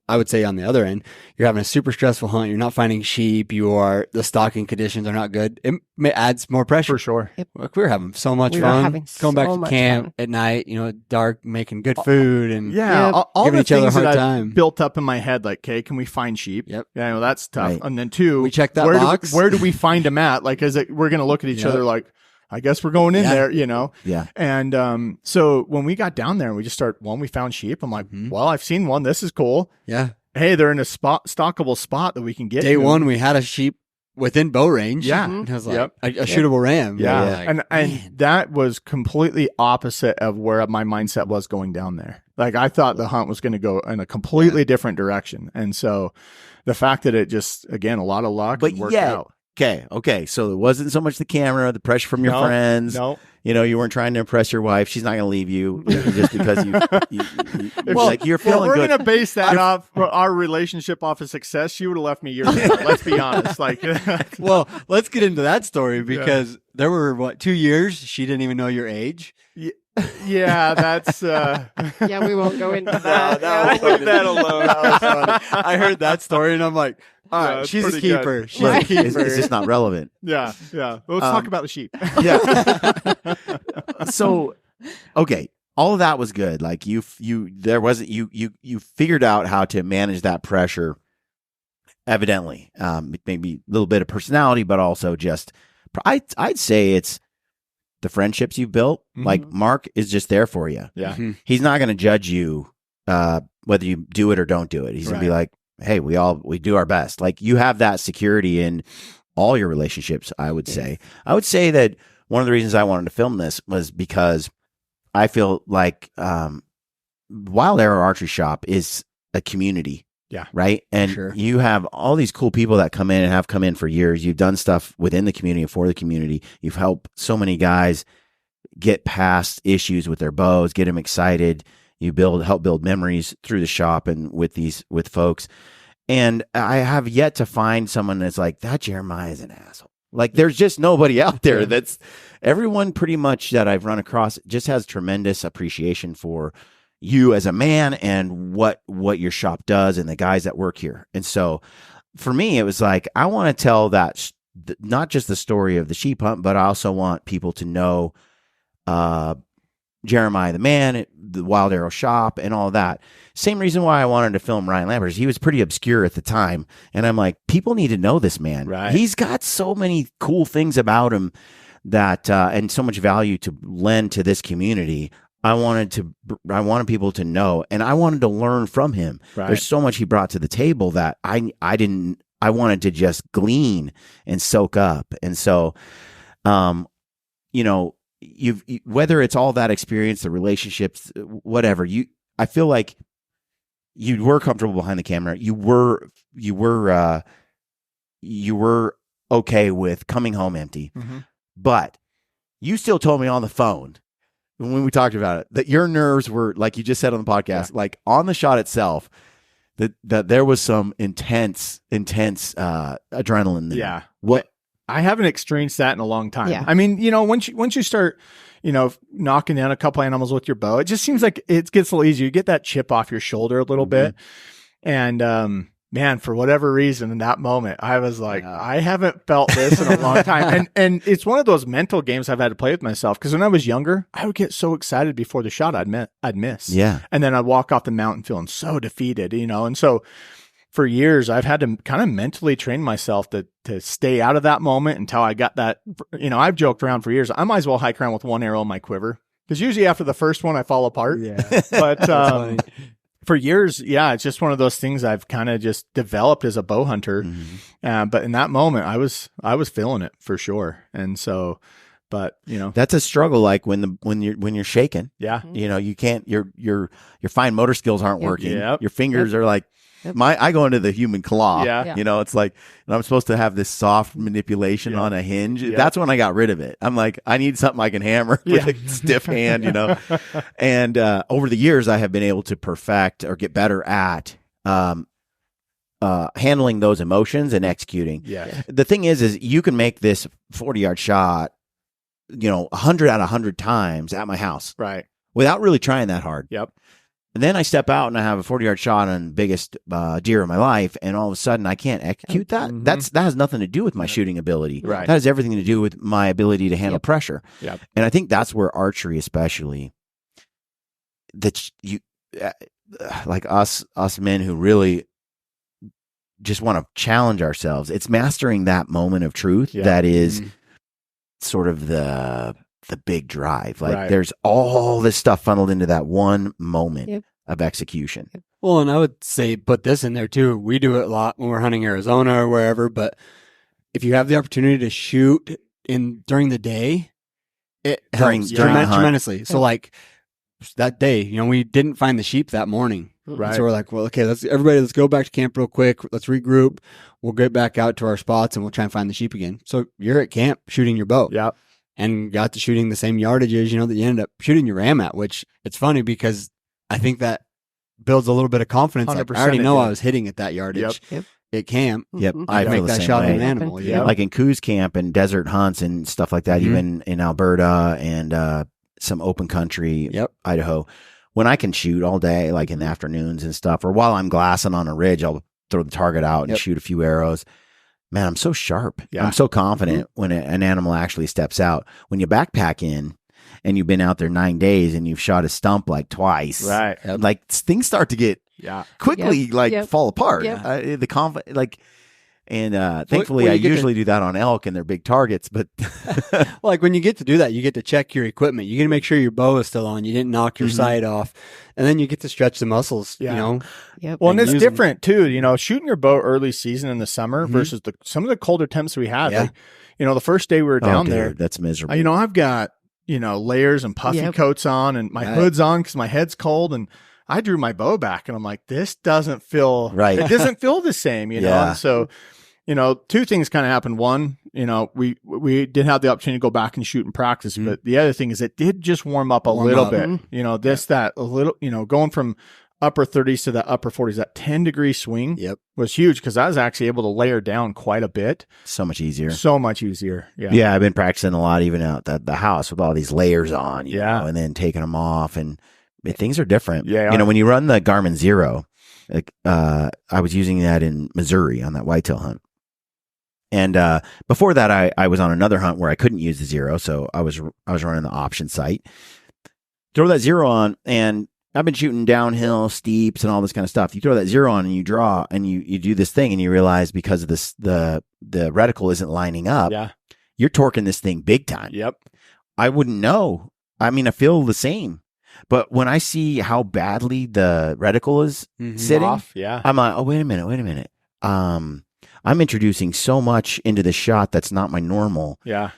I would say on the other end, you're having a super stressful hunt. You're not finding sheep. The stalking conditions are not good. It adds more pressure. For sure. Like, we were having so much We were fun. having Going back so to much camp fun. at night, dark, making good food and Yeah. Yep. All giving the each other a things that hard I time. built up in my head, like, okay, can we find sheep? Yep. Yeah, that's tough. Right. And then two, We checked that where box. where do we find them at? Like, we're going to look at each Yep. other like, I guess we're going in Yeah. there, Yeah. And so when we got down there and we just we found sheep. I'm like, Mhm. well, I've seen one. This is cool. Yeah. Hey, they're in a stockable spot that we can get Day to. one, we had a sheep within bow range. Yeah. And it was like Yep. a shootable ram. Yeah. We were like, and man. that was completely opposite of where my mindset was going down there. Like I thought the hunt was going to go in a completely different direction. And so the fact that it just, again, a lot of luck But worked yeah, out. Okay. So it wasn't so much the camera, the pressure from your No, friends. No. You weren't trying to impress your wife. She's not going to leave you just because Well, like you're Well, feeling we're good. going to base that off our relationship off of success. She would have left me years ago. Let's be honest. Like, Well, let's get into that story because there were 2 years she didn't even know your age. yeah, that's Yeah, we won't go into that. that was leave that alone. That was funny. I heard that story and I'm like, all Yeah, right, it's she's a pretty good. keeper. She's Look, a keeper. it's just not relevant. yeah. Let's talk about the sheep. Yeah. So, okay, all of that was good. Like you figured out how to manage that pressure. Evidently, maybe a little bit of personality, but also just I'd say it's the friendships you've built. Mhm. Like Mark is just there for you. Yeah. Mhm. He's not going to judge you whether you do it or don't do it. He's going to be like, hey, we do our best. Like you have that security in all your relationships, I would say. I would say that one of the reasons I wanted to film this was because I feel like Wilde Arrow Archery Shop is a community. Yeah. Right. And Sure. you have all these cool people that come in and have come in for years. You've done stuff within the community and for the community. You've helped so many guys get past issues with their bows, get them excited. You help build memories through the shop and with folks. And I have yet to find someone that's like, that Jeremiah is an asshole. Like there's just nobody out there everyone pretty much that I've run across just has tremendous appreciation for you as a man and what your shop does and the guys that work here. And so for me, it was like, I want to tell that not just the story of the sheep hunt, but I also want people to know Jeremiah the man, the Wilde Arrow shop, and all that. Same reason why I wanted to film Ryan Lambert. He was pretty obscure at the time. And I'm like, people need to know this man. Right. He's got so many cool things about him that and so much value to lend to this community. I wanted people to know, and I wanted to learn from him. Right. There's so much he brought to the table that I wanted to just glean and soak up. And so, you know, whether it's all that experience, the relationships, whatever, I feel like you were comfortable behind the camera. You were okay with coming home empty, but you still told me on the phone when we talked about it that your nerves were, like you just said on the podcast, like on the shot itself, that there was some intense adrenaline there. Yeah. What? I haven't experienced that in a long time. Yeah. I mean, you know, once you start, you know, knocking down a couple animals with your bow, it just seems like it gets a little easier. You get that chip off your shoulder a little bit. And, man, for whatever reason in that moment, I was like, I haven't felt this in a long time. And it's one of those mental games I've had to play with myself. Cause when I was younger, I would get so excited before the shot I'd miss. Yeah. And then I'd walk off the mountain feeling so defeated, you know? And so for years, I've had to kind of mentally train myself to stay out of that moment until I got that, you know, I've joked around for years. I might as well hike around with one arrow in my quiver. Cause usually after the first one, I fall apart. Yeah. But, for years, yeah, it's just one of those things I've kind of just developed as a bow hunter. But in that moment, I was feeling it for sure. And so, but you know, That's a struggle. Like when you're shaking, yeah, you know, you can't, your fine motor skills aren't working. Yep. Your fingers are like, I go into the human claw. Yeah. You know, it's like, and I'm supposed to have this soft manipulation on a hinge. That's when I got rid of it. I'm like, I need something I can hammer with a stiff hand, you know? And over the years, I have been able to perfect or get better at handling those emotions and executing. Yeah. The thing is you can make this 40-yard shot, you know, 100 out of 100 times at my house. Right. Without really trying that hard. Yep. And then I step out and I have a 40-yard shot on the biggest deer of my life, and all of a sudden I can't execute that. That has nothing to do with my shooting ability. Right. That has everything to do with my ability to handle pressure. Yep. And I think that's where archery, especially, that you like us men who really just want to challenge ourselves. It's mastering that moment of truth that is sort of the big drive. Like there's all this stuff funneled into that one moment of execution. Well, and I would say put this in there too. We do it a lot when we're hunting Arizona or wherever, but if you have the opportunity to shoot during the day, it helps tremendously. So like that day, you know, we didn't find the sheep that morning. Right. So we're like, well, okay, let's go back to camp real quick. Let's regroup. We'll get back out to our spots and we'll try and find the sheep again. So you're at camp shooting your bow. Yeah. And got to shooting the same yardages, you know, that you ended up shooting your ram at, which it's funny because I think that builds a little bit of confidence. Like, I already know I was hitting at that yardage at camp. Yep. I feel make the that same shot way. at an animal. Yeah. Like in Coos camp and desert hunts and stuff like that, even in Alberta and some open country, Idaho, when I can shoot all day, like in the afternoons and stuff, or while I'm glassing on a ridge, I'll throw the target out and shoot a few arrows. Man, I'm so sharp. I'm so confident when an animal actually steps out. When you backpack in and you've been out there 9 days and you've shot a stump like twice, right? Like things start to get quickly fall apart. The confidence, like, and thankfully I usually do that on elk and they're big targets. But well, like when you get to do that, you get to check your equipment. You get to make sure your bow is still on. You didn't knock your sight off, and then you get to stretch the muscles. You know. Well, and it's different too. You know, shooting your bow early season in the summer versus some of the colder temps we had. Like, you know, the first day we were down there, that's miserable. You know, I've got, you know, layers and puffy coats on and my hood's on because my head's cold, and I drew my bow back and I'm like, this doesn't feel right. It doesn't feel the same, you know? And so, you know, two things kind of happened. One, you know, we did have the opportunity to go back and shoot and practice, but the other thing is it did just warm up a little bit, you know, that a little, you know, going from upper 30s to the upper 40s, that 10-degree swing was huge because I was actually able to layer down quite a bit. So much easier. Yeah. I've been practicing a lot, even out at the house with all these layers on, you know, and then taking them off, and things are different. You know, when you run the Garmin Zero, like, I was using that in Missouri on that whitetail hunt. And before that, I was on another hunt where I couldn't use the Zero, so I was running the option sight. Throw that Zero on, and I've been shooting downhill, steeps, and all this kind of stuff. You throw that Zero on, and you draw, and you do this thing, and you realize because of this, the reticle isn't lining up. you're torquing this thing big time. Yep. I wouldn't know. I mean, I feel the same. But when I see how badly the reticle is sitting, Off, yeah. I'm like, oh, wait a minute. I'm introducing so much into the shot that's not my normal. Yeah.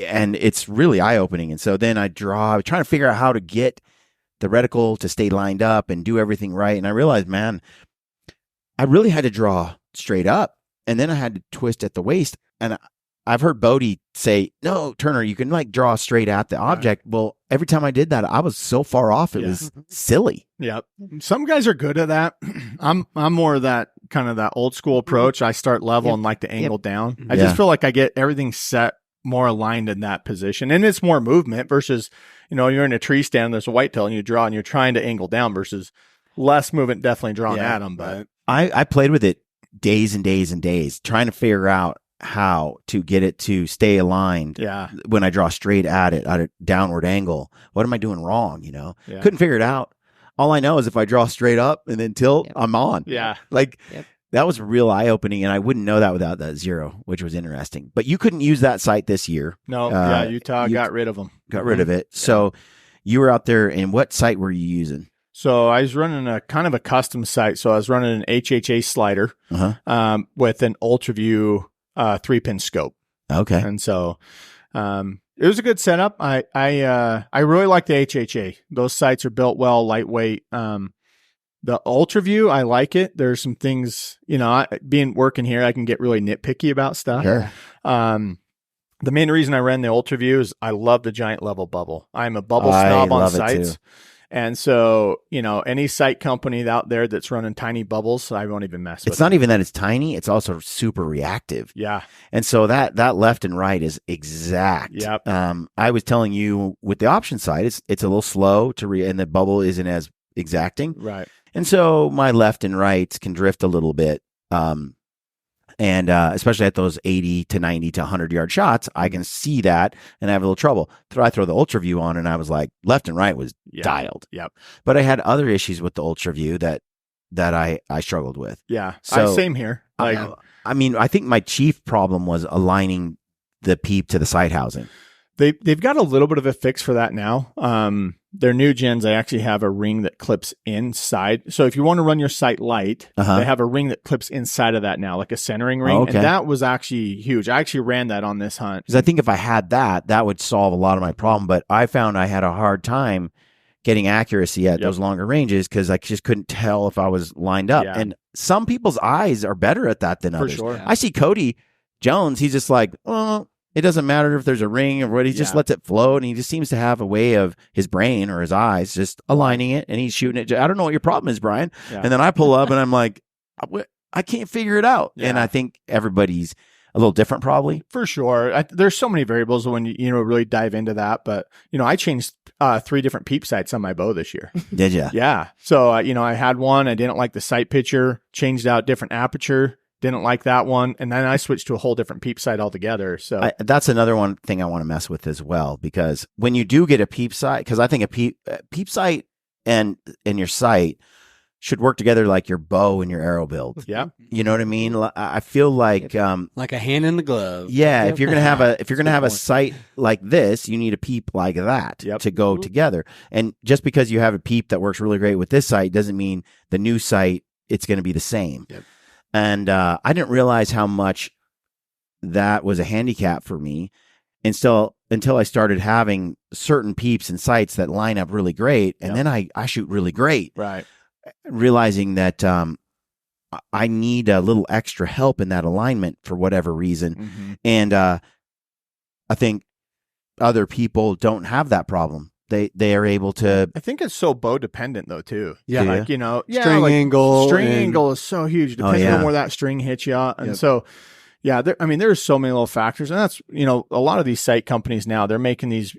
And it's really eye-opening. And so then I'm trying to figure out how to get the reticle to stay lined up and do everything right. And I realized, man, I really had to draw straight up. And then I had to twist at the waist. And I've heard Bodie say, no, Turner, you can like draw straight at the object. Right. Well, every time I did that, I was so far off. It was silly. Yep. Some guys are good at that. I'm more of that kind of that old school approach. I start level and like to angle down. I just feel like I get everything set more aligned in that position. And it's more movement versus, you're in a tree stand, there's a whitetail and you draw and you're trying to angle down versus less movement definitely drawn at them. But I played with it days and days and days trying to figure out how to get it to stay aligned. Yeah. When I draw straight at it at a downward angle, what am I doing wrong? Couldn't figure it out. All I know is if I draw straight up and then tilt, I'm on. Yeah. That was real eye opening. And I wouldn't know that without that zero, which was interesting, but you couldn't use that sight this year. No. Utah got rid of them. Got rid of it. So you were out there, and what sight were you using? So I was running a kind of a custom sight. So I was running an HHA slider with an UltraView 3-pin scope. Okay. And so it was a good setup. I really like the HHA. Those sights are built well, lightweight. The UltraView, I like it. There's some things, being working here, I can get really nitpicky about stuff. Sure. The main reason I ran the UltraView is I love the giant level bubble. I'm a bubble snob on sights. And so, any sight company out there that's running tiny bubbles, I won't even mess with it. It's not even that it's tiny. It's also super reactive. Yeah. And so that left and right is exact. Yep. I was telling you with the option sight, it's a little slow and the bubble isn't as exacting. Right. And so my left and rights can drift a little bit. And especially at those 80 to 90 to 100-yard shots, I can see that and I have a little trouble. I throw the UltraView on and I was like, left and right was dialed. Yep. But I had other issues with the UltraView that I struggled with. Yeah. So same here. I mean, I think my chief problem was aligning the Peep to the sight housing. They've got a little bit of a fix for that now. Their new gens, they actually have a ring that clips inside. So if you want to run your sight light, they have a ring that clips inside of that now, like a centering ring. And that was actually huge. I actually ran that on this hunt. Because I think if I had that would solve a lot of my problem. But I found I had a hard time getting accuracy at those longer ranges because I just couldn't tell if I was lined up. Yeah. And some people's eyes are better at that than others. For sure. I see Cody Jones. He's just like, it doesn't matter if there's a ring or what. He just lets it float, and he just seems to have a way of his brain or his eyes just aligning it, and he's shooting it. I don't know what your problem is, Brian. Yeah. And then I pull up, and I'm like, I can't figure it out. Yeah. And I think everybody's a little different, probably. For sure. There's so many variables when you really dive into that. But I changed 3 different Peep sights on my bow this year. Did you? Yeah. So I had one. I didn't like the sight picture. Changed out different aperture. Didn't like that one, and then I switched to a whole different Peep sight altogether. So that's another one thing I want to mess with as well, because when you do get a Peep sight, because I think a Peep sight and your sight should work together like your bow and your arrow build. Yeah, you know what I mean. I feel like a hand in the glove. Yeah, if you're gonna have a sight like this, you need a Peep like that to go together. And just because you have a Peep that works really great with this sight doesn't mean the new sight it's going to be the same. Yep. And I didn't realize how much that was a handicap for me until I started having certain Peeps and sights that line up really great. And then I shoot really great. Right. Realizing that I need a little extra help in that alignment for whatever reason. Mm-hmm. And I think other people don't have that problem. They are able to. I think it's so bow dependent though too. Yeah, string angle. String angle is so huge depending on where that string hits you. And so, there's so many little factors, and that's a lot of these sight companies now they're making these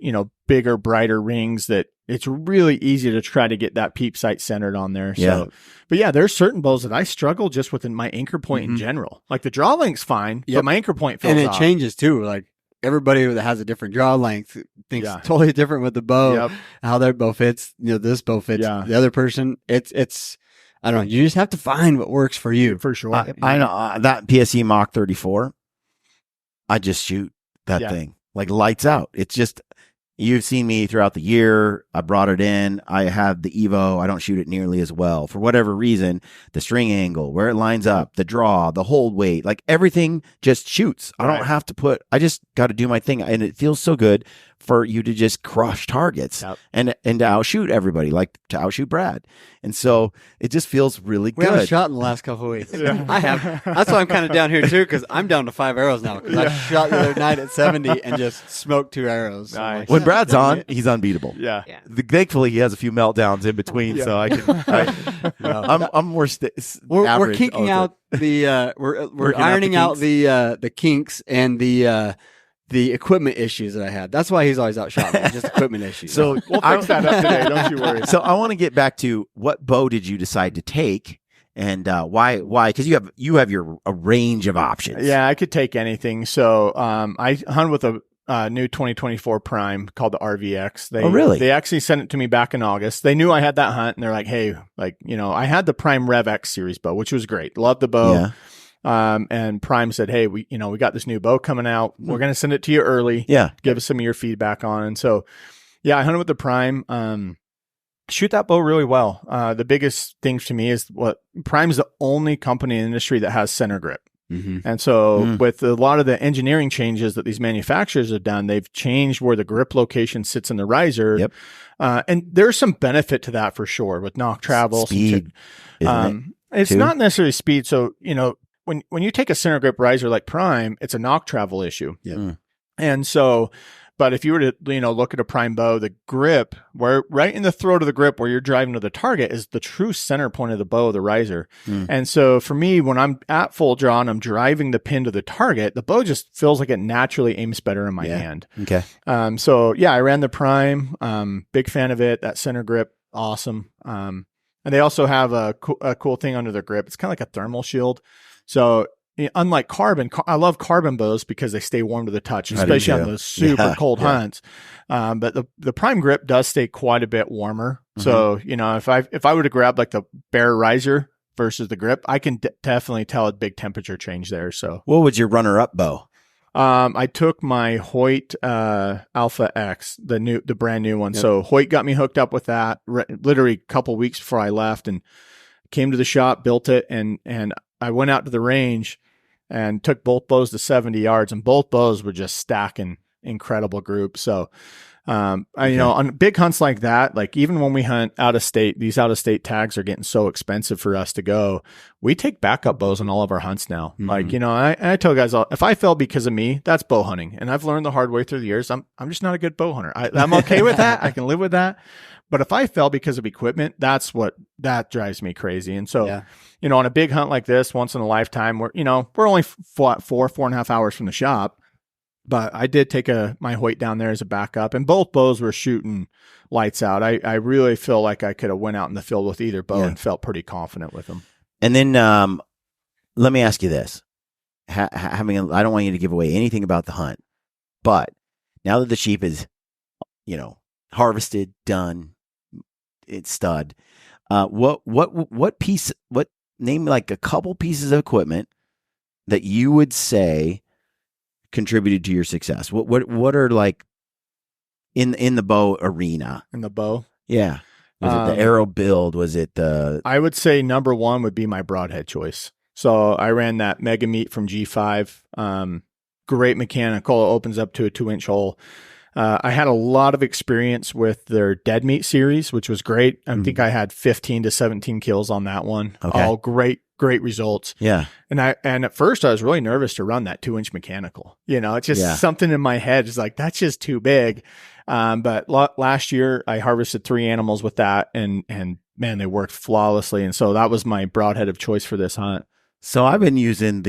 bigger, brighter rings that it's really easy to try to get that Peep sight centered on there. Yeah. So, but there's certain bows that I struggle just with my anchor point in general. Like the draw length's fine, but my anchor point feels off. Changes too. Like everybody that has a different draw length thinks totally different with the bow, how their bow fits, this bow fits the other person. It's, I don't know. You just have to find what works for you. For sure. I know that PSE Mach 34. I just shoot that thing, like lights out. It's just, you've seen me throughout the year. I brought it in. I have the Evo. I don't shoot it nearly as well. For whatever reason, the string angle, where it lines up, the draw, the hold weight, like everything just shoots. I don't have to I just got to do my thing. And it feels so good for you to just crush targets and to outshoot everybody, like to outshoot Brad. And so it just feels really good. We haven't shot in the last couple of weeks. I have. That's why I'm kind of down here too, because I'm down to 5 arrows now. Because I shot the other night at 70 and just smoked 2 arrows. So Nice. When Brad's on, he's unbeatable. Yeah. Thankfully, he has a few meltdowns in between, so I can. I'm more we're kinking out the we're ironing out the kinks and the equipment issues that I had. That's why he's always outshot me. Just equipment issues. So we'll fix that up today. Don't you worry. So I want to get back to what bow did you decide to take, and why? Because you have a range of options. Yeah, I could take anything. So I hunt with a new 2024 Prime called the RVX. Really? They actually sent it to me back in August. They knew I had that hunt, and they're like, hey, I had the Prime Rev X series bow, which was great. Loved the bow. Yeah. And Prime said, hey, we got this new bow coming out. We're going to send it to you early. Yeah. Give us some of your feedback on it. And so, I hunted with the Prime. Shoot that bow really well. The biggest thing to me is Prime's the only company in the industry that has center grip. Mm-hmm. And so with a lot of the engineering changes that these manufacturers have done, they've changed where the grip location sits in the riser. Yep. And there's some benefit to that for sure with knock travel. Speed. It's not necessarily speed. So, when you take a center grip riser like Prime, it's a knock travel issue. Yeah. And so, but if you were to, look at a Prime bow, the grip, where right in the throat of the grip where you're driving to the target is the true center point of the bow, the riser. And so for me, when I'm at full draw and I'm driving the pin to the target, the bow just feels like it naturally aims better in my hand. Okay. So I ran the Prime, big fan of it. That center grip, awesome. And they also have a cool thing under the grip. It's kind of like a thermal shield. So unlike carbon, I love carbon bows because they stay warm to the touch, especially on those super cold hunts. But the Prime grip does stay quite a bit warmer. So, if I were to grab like the bare riser versus the grip, I can definitely tell a big temperature change there. So what was your runner-up bow? I took my Hoyt Alpha X, the brand new one. Yep. So Hoyt got me hooked up with that literally a couple weeks before I left, and came to the shop, built it, and I went out to the range and took both bows to 70 yards, and both bows were just stacking incredible groups. So, on big hunts like that, like even when we hunt out of state, these out of state tags are getting so expensive for us to go. We take backup bows on all of our hunts now. Like, I tell guys, if I fell because of me, that's bow hunting. And I've learned the hard way through the years. I'm just not a good bow hunter. I'm okay with that. I can live with that. But if I fell because of equipment, that drives me crazy. And so, on a big hunt like this, once in a lifetime, we're only 4.5 hours from the shop, but I did take my Hoyt down there as a backup, and both bows were shooting lights out. I really feel like I could have went out in the field with either bow and felt pretty confident with them. And then, let me ask you this. I don't want you to give away anything about the hunt, but now that the sheep is, harvested, done, it's stud. Name like a couple pieces of equipment that you would say contributed to your success. What are like in the bow arena? In the bow? Yeah. Was it the arrow build? Was it the... I would say number one would be my Broadhead choice. So I ran that Mega Meat from G5. Great mechanical. Opens up to a 2-inch hole. I had a lot of experience with their Dead Meat series, which was great. I think I had 15 to 17 kills on that one. Okay. All great results. Yeah. And at first I was really nervous to run that 2-inch mechanical. It's just something in my head is like, that's just too big. But last year I harvested 3 animals with that, and man, they worked flawlessly. And so that was my Broadhead of choice for this hunt. So I've been using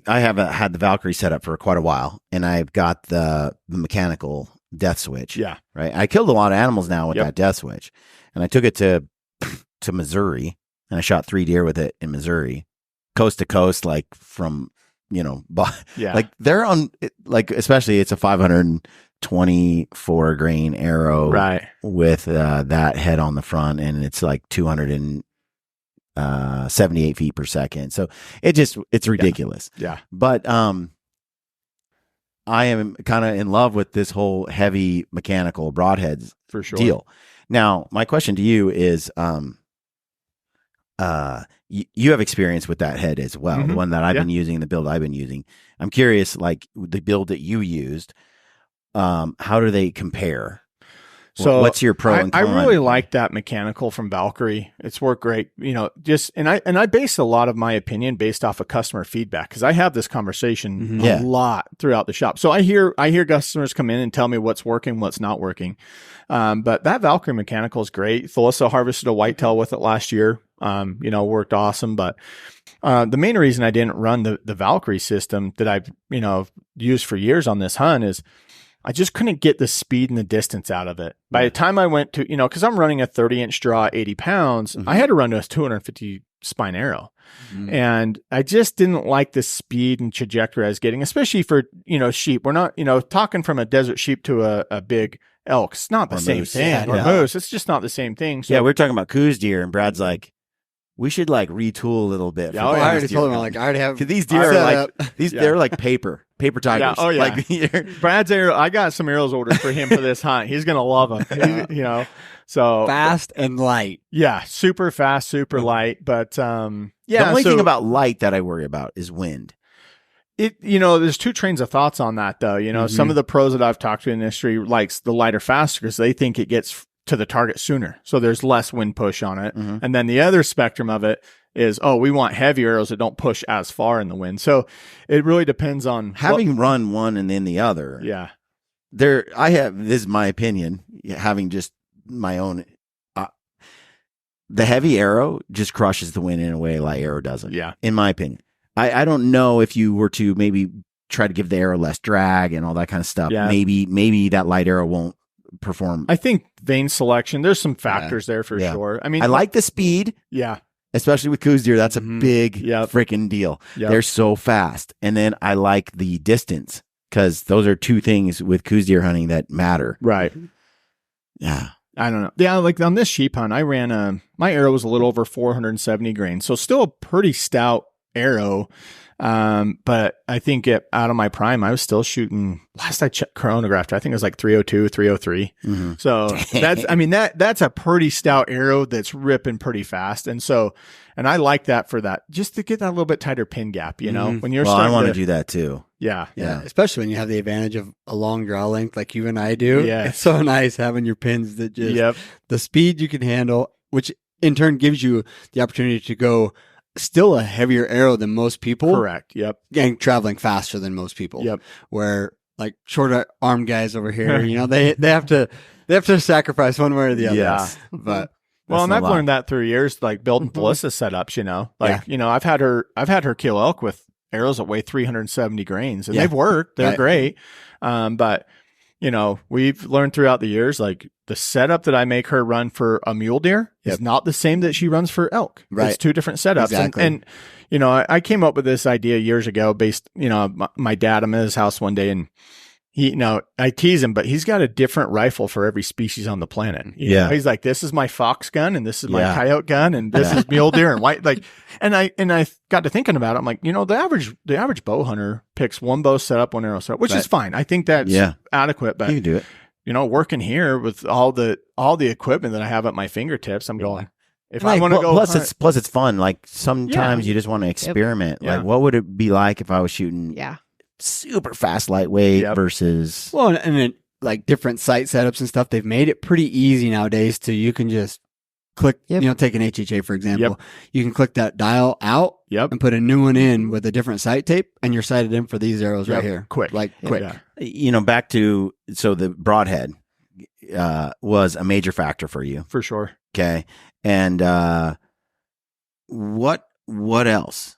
I haven't had the Valkyrie set up for quite a while, and I've got the mechanical death switch. Yeah. Right. I killed a lot of animals now with that death switch, and I took it to Missouri, and I shot 3 deer with it in Missouri, coast to coast, like from, like they're on, like, especially it's a 524 grain arrow, right, with that head on the front, and it's like 278 feet per second. So it's ridiculous. Yeah. But I am kind of in love with this whole heavy mechanical broadheads For sure. deal. Now, my question to you is, you have experience with that head as well, the one that I've been using, the build I've been using. I'm curious, like the build that you used, how do they compare? So what's your pro and con? I really like that mechanical from Valkyrie. It's worked great. You know, and I base a lot of my opinion based off of customer feedback, because I have this conversation a lot throughout the shop. So I hear customers come in and tell me what's working, what's not working. But that Valkyrie mechanical is great. Felissa harvested a whitetail with it last year. Worked awesome. But the main reason I didn't run the Valkyrie system that I've used for years on this hunt is I just couldn't get the speed and the distance out of it. By the time I went to, because I'm running a 30-inch draw, 80 pounds, I had to run to a 250 spine arrow. And I just didn't like the speed and trajectory I was getting, especially for, sheep. We're not, talking from a desert sheep to a big elk. It's not the same thing. Or moose. It's just not the same thing. So, yeah, we're talking about coos deer, and Brad's like, we should like retool a little bit. I already told him, I already have. These deer are like they're like paper tigers. Yeah. Oh yeah. Like, Brad's arrow. I got some arrows ordered for him for this hunt. He's gonna love them. So fast and light. Yeah, super fast, super light. But the only thing about light that I worry about is wind. There's two trains of thoughts on that though. Some of the pros that I've talked to in the industry likes the lighter faster because they think it gets to the target sooner. So there's less wind push on it. And then the other spectrum of it is, we want heavy arrows that don't push as far in the wind. So it really depends on having run one and then the other. Yeah. This is my opinion, having just my own, the heavy arrow just crushes the wind in a way light arrow doesn't. Yeah. In my opinion. I don't know if you were to maybe try to give the arrow less drag and all that kind of stuff. Yeah. Maybe that light arrow won't perform. I think vein selection, there's some factors there for sure. I mean, I like the speed. Yeah. Especially with coos deer. That's a big freaking deal. Yep. They're so fast. And then I like the distance, because those are two things with coos deer hunting that matter. Right. Yeah. I don't know. Yeah. Like on this sheep hunt, I ran my arrow was a little over 470 grains. So still a pretty stout arrow. But I think out of my prime, I was still shooting, last I checked chronographed, I think it was like 302, 303. So that's a pretty stout arrow that's ripping pretty fast. And I like that for that, just to get that little bit tighter pin gap, when you're starting I want to do that too. Yeah. Especially when you have the advantage of a long draw length like you and I do. Yeah. It's so nice having your pins that just, the speed you can handle, which in turn gives you the opportunity to go still a heavier arrow than most people. Correct. Yep. And traveling faster than most people. Yep. Where like shorter arm guys over here, they have to sacrifice one way or the other. Yeah. But and I've learned that through years, like building Felissa setups, I've had her kill elk with arrows that weigh 370 grains, and they've worked. They're great. But we've learned throughout the years, like the setup that I make her run for a mule deer is not the same that she runs for elk. Right. It's two different setups. Exactly. And I came up with this idea years ago based, my dad, I'm at his house one day, and I tease him, but he's got a different rifle for every species on the planet. You know? He's like, this is my fox gun, and this is my coyote gun, and this is mule deer and white. Like, and I got to thinking about it. I'm like, the average bow hunter picks one bow setup, one arrow setup, which is fine. I think that's adequate, but you can do it. Working here with all the equipment that I have at my fingertips, I'm going, if I want to go plus it's fun. Like sometimes you just want to experiment. Like what would it be like if I was shooting super fast lightweight versus and then like different sight setups and stuff. They've made it pretty easy nowadays to, you can just click, take an HHA for example. You can click that dial out and put a new one in with a different sight tape, and you're sighted in for these arrows right here. Quick. Quick. Back to, so the broadhead was a major factor for you. For sure. Okay. And what else?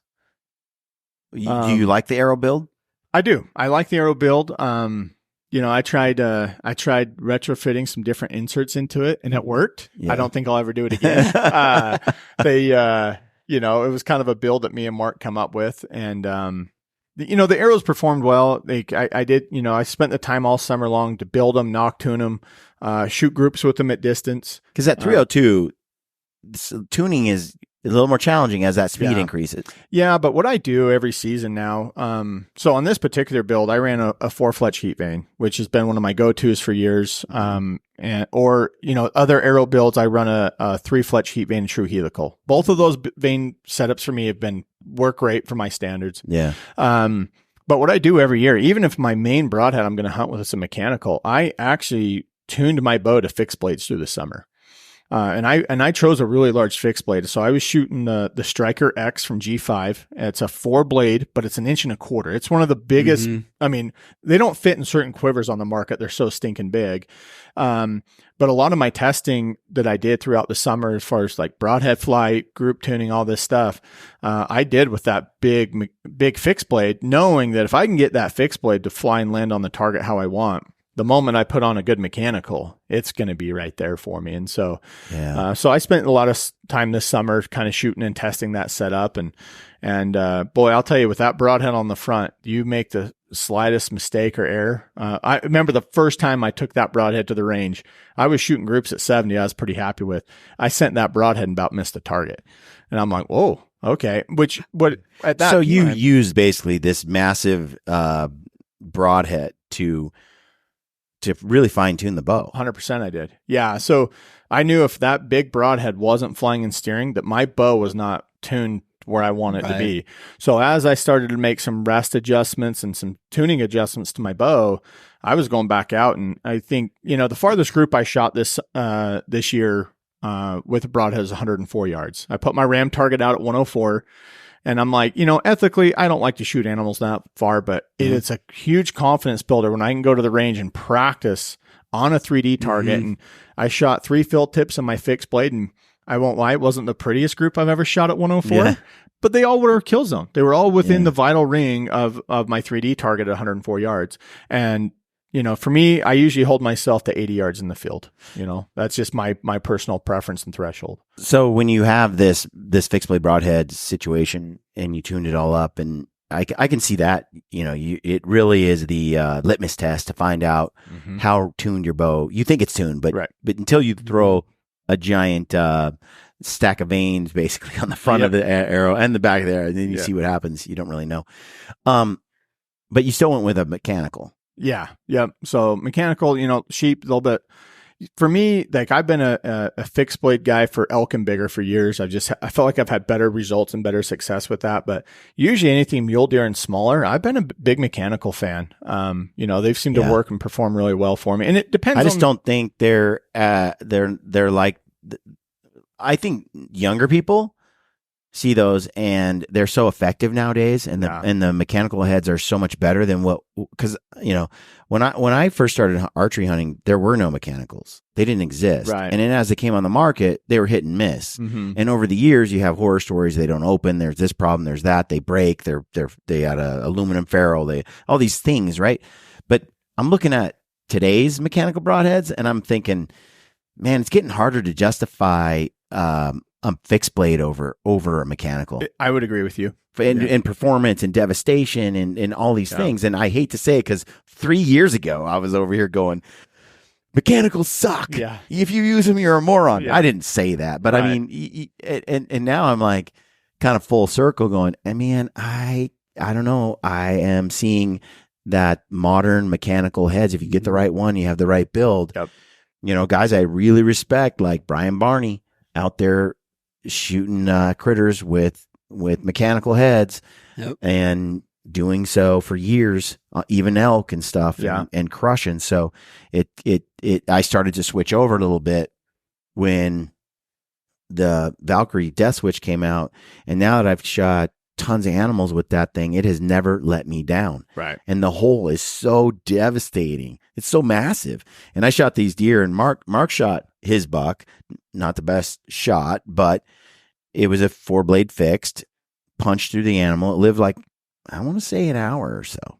Do you like the arrow build? I do. I like the arrow build. I tried retrofitting some different inserts into it, and it worked. I don't think I'll ever do it again. It was kind of a build that me and Mark come up with, and the arrows performed well. I spent the time all summer long to build them, knock tune them, shoot groups with them at distance. Because at 302, tuning is a little more challenging as that speed Yeah. increases. Yeah, but what I do every season now, so on this particular build, I ran a 4-fletch heat vane, which has been one of my go-tos for years. Or other arrow builds, I run a 3-fletch heat vane and true helical. Both of those vane setups for me work great for my standards. Yeah. But what I do every year, even if my main broadhead I'm going to hunt with is a mechanical, I actually tuned my bow to fixed blades through the summer. And I chose a really large fixed blade. So I was shooting the Striker X from G5. It's a 4-blade, but it's 1.25 inches. It's one of the biggest. I mean, they don't fit in certain quivers on the market. They're so stinking big. But a lot of my testing that I did throughout the summer, as far as like broadhead flight, group tuning, all this stuff, I did with that big fixed blade, knowing that if I can get that fixed blade to fly and land on the target how I want, the moment I put on a good mechanical, it's going to be right there for me. And so, so I spent a lot of time this summer kind of shooting and testing that setup. And boy, I'll tell you, with that broadhead on the front, you make the slightest mistake or error. I remember the first time I took that broadhead to the range, I was shooting groups at 70. I was pretty happy with. I sent that broadhead and about missed the target. And I'm like, whoa, okay. So you use basically this massive broadhead to really fine tune the bow. 100% I did. Yeah. So I knew if that big broadhead wasn't flying and steering, that my bow was not tuned where I want it to be. So as I started to make some rest adjustments and some tuning adjustments to my bow, I was going back out, and I think, the farthest group I shot this year with a broadhead is 104 yards. I put my ram target out at 104. And I'm like, ethically, I don't like to shoot animals that far, but it's a huge confidence builder when I can go to the range and practice on a 3D target. And I shot 3 fill tips in my fixed blade, and I won't lie, it wasn't the prettiest group I've ever shot at 104, but they all were kill zone. They were all within the vital ring of my 3D target at 104 yards. And for me, I usually hold myself to 80 yards in the field. That's just my personal preference and threshold. So when you have this fixed blade broadhead situation and you tuned it all up, and I can see that, it really is the litmus test to find out how tuned your bow. You think it's tuned, but until you throw a giant stack of vanes basically on the front of the arrow and the back of the arrow, and then you see what happens. You don't really know. But you still went with a mechanical. Yeah. Yeah. So mechanical, sheep a little bit. For me, like I've been a fixed blade guy for elk and bigger for years. I felt like I've had better results and better success with that. But usually anything mule deer and smaller, I've been a big mechanical fan. They've seemed to work and perform really well for me. And it depends. I just don't think they're like, I think younger people see those and they're so effective nowadays, and the mechanical heads are so much better than because when I first started archery hunting, there were no mechanicals. They didn't exist. Right. And then as they came on the market, they were hit and miss. And over the years, you have horror stories. They don't open. There's this problem. There's that. They break. They had a aluminum ferrule. All these things, right? But I'm looking at today's mechanical broadheads, and I'm thinking, man, it's getting harder to justify a fixed blade over a mechanical. I would agree with you. And performance and devastation and all these things. And I hate to say it, because 3 years ago, I was over here going, mechanicals suck. Yeah. If you use them, you're a moron. I didn't say that. But I mean, and now I'm like kind of full circle going, man, I don't know. I am seeing that modern mechanical heads, if you get the right one, you have the right build. Yep. Guys I really respect, like Brian Barney, out there shooting critters with mechanical heads, and doing so for years, even elk and stuff, and crushing. So I started to switch over a little bit when the Valkyrie Death Switch came out, and now that I've shot tons of animals with that thing, it has never let me down. Right. And the hole is so devastating. It's so massive. And I shot these deer, and Mark shot his buck, not the best shot, but it was a 4-blade fixed, punched through the animal. It lived like, I want to say, an hour or so,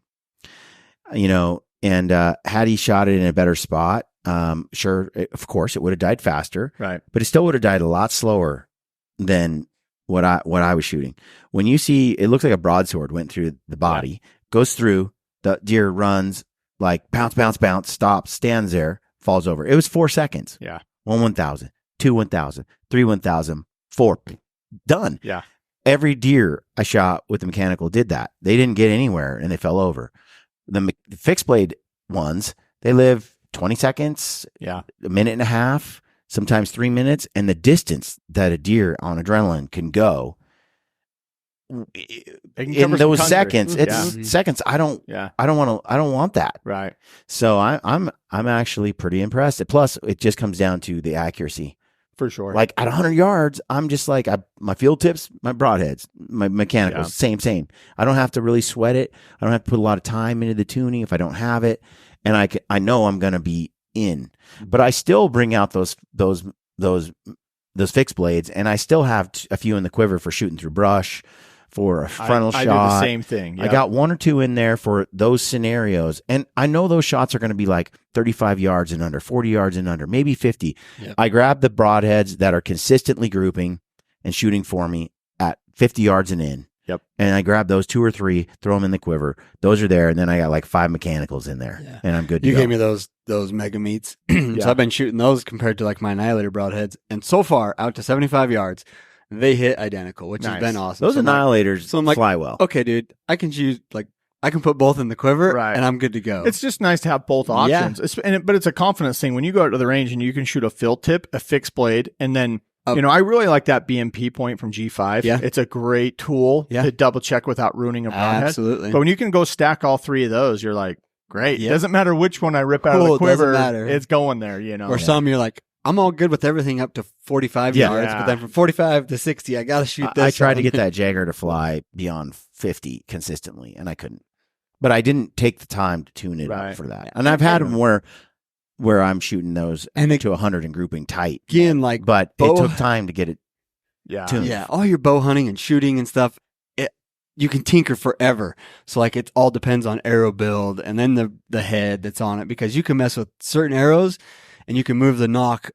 and had he shot it in a better spot, sure, of course it would have died faster, right? But it still would have died a lot slower than what I was shooting. When you see, it looks like a broadsword went through the body, goes through, the deer runs like bounce, bounce, bounce, stops, stands there, falls over. It was 4 seconds. Yeah. 1,000, 2 1,000, 3 1,000, 4 done. Yeah. Every deer I shot with the mechanical did that. They didn't get anywhere and they fell over. The fixed blade ones, they live 20 seconds, Yeah. a minute and a half, sometimes 3 minutes. And the distance that a deer on adrenaline can go in those seconds, it's seconds. I don't want that. Right. So I'm actually pretty impressed. Plus, it just comes down to the accuracy. For sure. Like at 100 yards, I'm just like, my field tips, my broadheads, my mechanicals, same. I don't have to really sweat it. I don't have to put a lot of time into the tuning if I don't have it. And I know I'm going to be in, but I still bring out those fixed blades, and I still have a few in the quiver for shooting through brush, for a frontal shot. I do the same thing. Yep. I got 1 or 2 in there for those scenarios. And I know those shots are going to be like 35 yards and under, 40 yards and under, maybe 50. Yep. I grab the broadheads that are consistently grouping and shooting for me at 50 yards and in. Yep. And I grab those 2 or 3, throw them in the quiver. Those are there. And then I got like 5 mechanicals in there, and I'm good to You go. gave me those mega meats. So I've been shooting those compared to like my Annihilator broadheads. And so far, out to 75 yards, they hit identical, which has been awesome. Those Annihilators fly well. Okay, dude, I can choose, like, I can put both in the quiver, Right. and I'm good to go. It's just nice to have both options. But it's a confidence thing. When you go out to the range and you can shoot a field tip, a fixed blade, and then, I really like that BMP point from G5. Yeah. It's a great tool to double check without ruining a broadhead. Absolutely. But when you can go stack all 3 of those, you're like, great. Yep. It doesn't matter which one I rip out of the It doesn't quiver. matter. It's going there, Or some you're like, I'm all good with everything up to 45 yards, but then from 45 to 60, I got to shoot this. I tried to get that Jagger to fly beyond 50 consistently, and I couldn't. But I didn't take the time to tune it up for that. And I've had them where I'm shooting those to 100 and grouping tight. Again, like, but it took time to get it tuned. Yeah, all your bow hunting and shooting and stuff, you can tinker forever. So like it all depends on arrow build and then the head that's on it, because you can mess with certain arrows and you can move the nock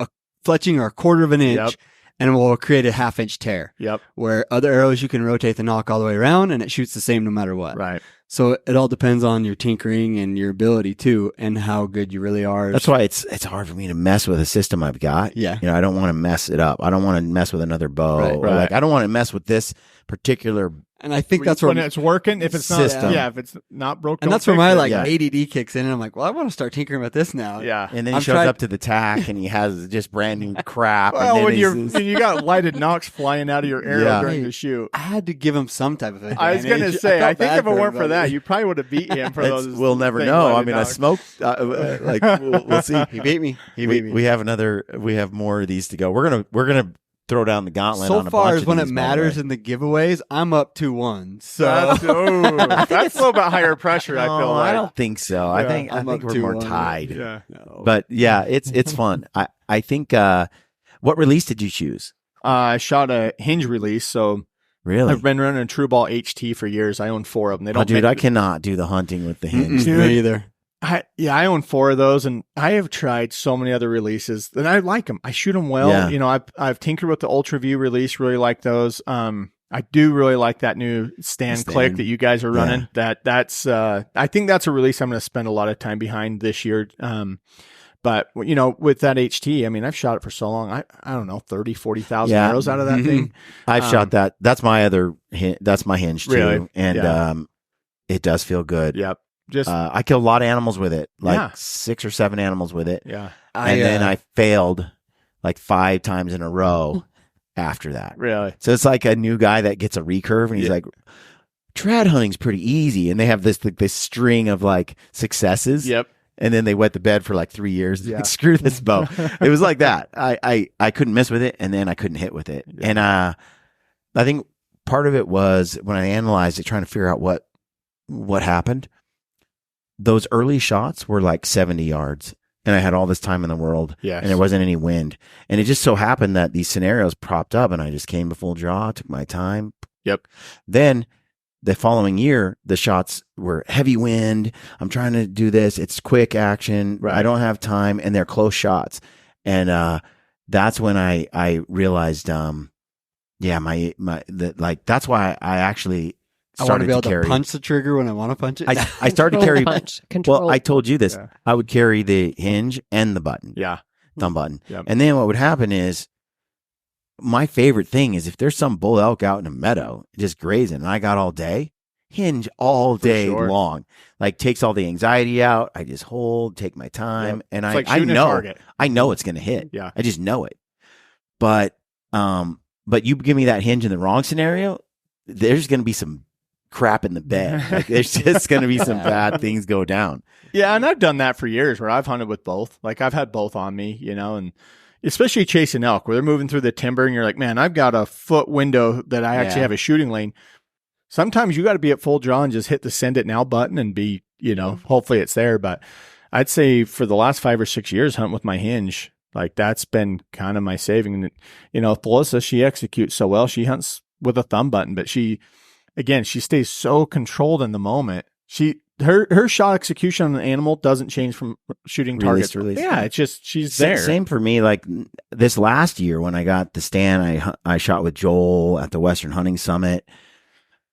a fletching or a quarter of an inch and it will create a half-inch tear. Yep. Where other arrows you can rotate the nock all the way around and it shoots the same no matter what. Right. So it all depends on your tinkering and your ability too, and how good you really are. That's why it's hard for me to mess with a system I've got. Yeah. I don't want to mess it up. I don't want to mess with another bow. Right. Or like I don't want to mess with this particular. And I think that's where when it's working. If it's system. not, if it's not broke, and that's where my ADD kicks in, and I'm like, well, I want to start tinkering with this now. Yeah. And then he shows up to the tack, and he has just brand new crap. Well, and then when you got lighted nocks flying out of your arrow during the shoot, I had to give him some type of advantage. I was going to say, I think if it weren't for that, you probably would have beat him for those. We'll never know. I mean, I smoked. We'll see. He beat me. We have more of these to go. We're gonna throw down the gauntlet. So on a far bunch as of when these, it matters in the giveways, I'm up 2-1. So that's a little bit higher pressure. I feel like. I don't think so. I think we're more 2-1. tied. Yeah. But yeah, it's fun. I think. What release did you choose? I shot a Hinge release, so really I've been running a True Ball HT for years. I own 4 of them. They don't. Dude, I cannot do the hunting with the Hinge. Me either. I own 4 of those, and I have tried so many other releases, and I like them. I shoot them well. Yeah. I've tinkered with the Ultra View release. Really like those. I do really like that new stand click that you guys are running. Yeah. That's I think that's a release I'm going to spend a lot of time behind this year. But with that HT, I mean, I've shot it for so long. I don't know, 30, 40,000 arrows out of that thing. I've shot that. That's my that's my Hinge too. Really? And it does feel good. Yep. Just I killed a lot of animals with it, like 6 or 7 animals with it. Yeah. And then I failed like 5 times in a row after that. Really? So it's like a new guy that gets a recurve and he's like, trad hunting's pretty easy. And they have this string of like successes. Yep. And then they wet the bed for like 3 years. Yeah. Like, screw this bow. It was like that. I couldn't mess with it, and then I couldn't hit with it. Yeah. And I think part of it was when I analyzed it, trying to figure out what happened. Those early shots were like 70 yards, and I had all this time in the world, and there wasn't any wind. And it just so happened that these scenarios propped up, and I just came to full draw, took my time. Yep. Then the following year, the shots were heavy wind. I'm trying to do this. It's quick action. Right. I don't have time, and they're close shots. And that's when I realized, that's why I actually I want to started be able to carry. to punch the trigger when I want to punch it. I started to carry. Control. Well, I told you this. Yeah. I would carry the Hinge and the button. Yeah. Thumb button. Yep. And then what would happen is my favorite thing is if there's some bull elk out in a meadow just grazing and I got all day, hinge all day long. Like takes all the anxiety out. I just hold, take my time, and It's like I shooting a know target. I know it's going to hit. Yeah. I just know it. But you give me that hinge in the wrong scenario, there's going to be some crap in the bed. Like there's just going to be some bad things go down. Yeah, and I've done that for years where I've hunted with both. Like I've had both on me, you know, and especially chasing elk where they're moving through the timber and you're like, man, I've got a foot window that I actually have a shooting lane. Sometimes you got to be at full draw and just hit the send it now button and be, you know, hopefully it's there. But I'd say for the last 5 or 6 years hunting with my hinge, like that's been kind of my saving. And, you know, Felissa, she executes so well. She hunts with a thumb button, but she stays so controlled in the moment. Her shot execution on an animal doesn't change from shooting targets. Yeah, it's just she's there. Same for me. Like this last year when I got the stand, I shot with Joel at the Western Hunting Summit.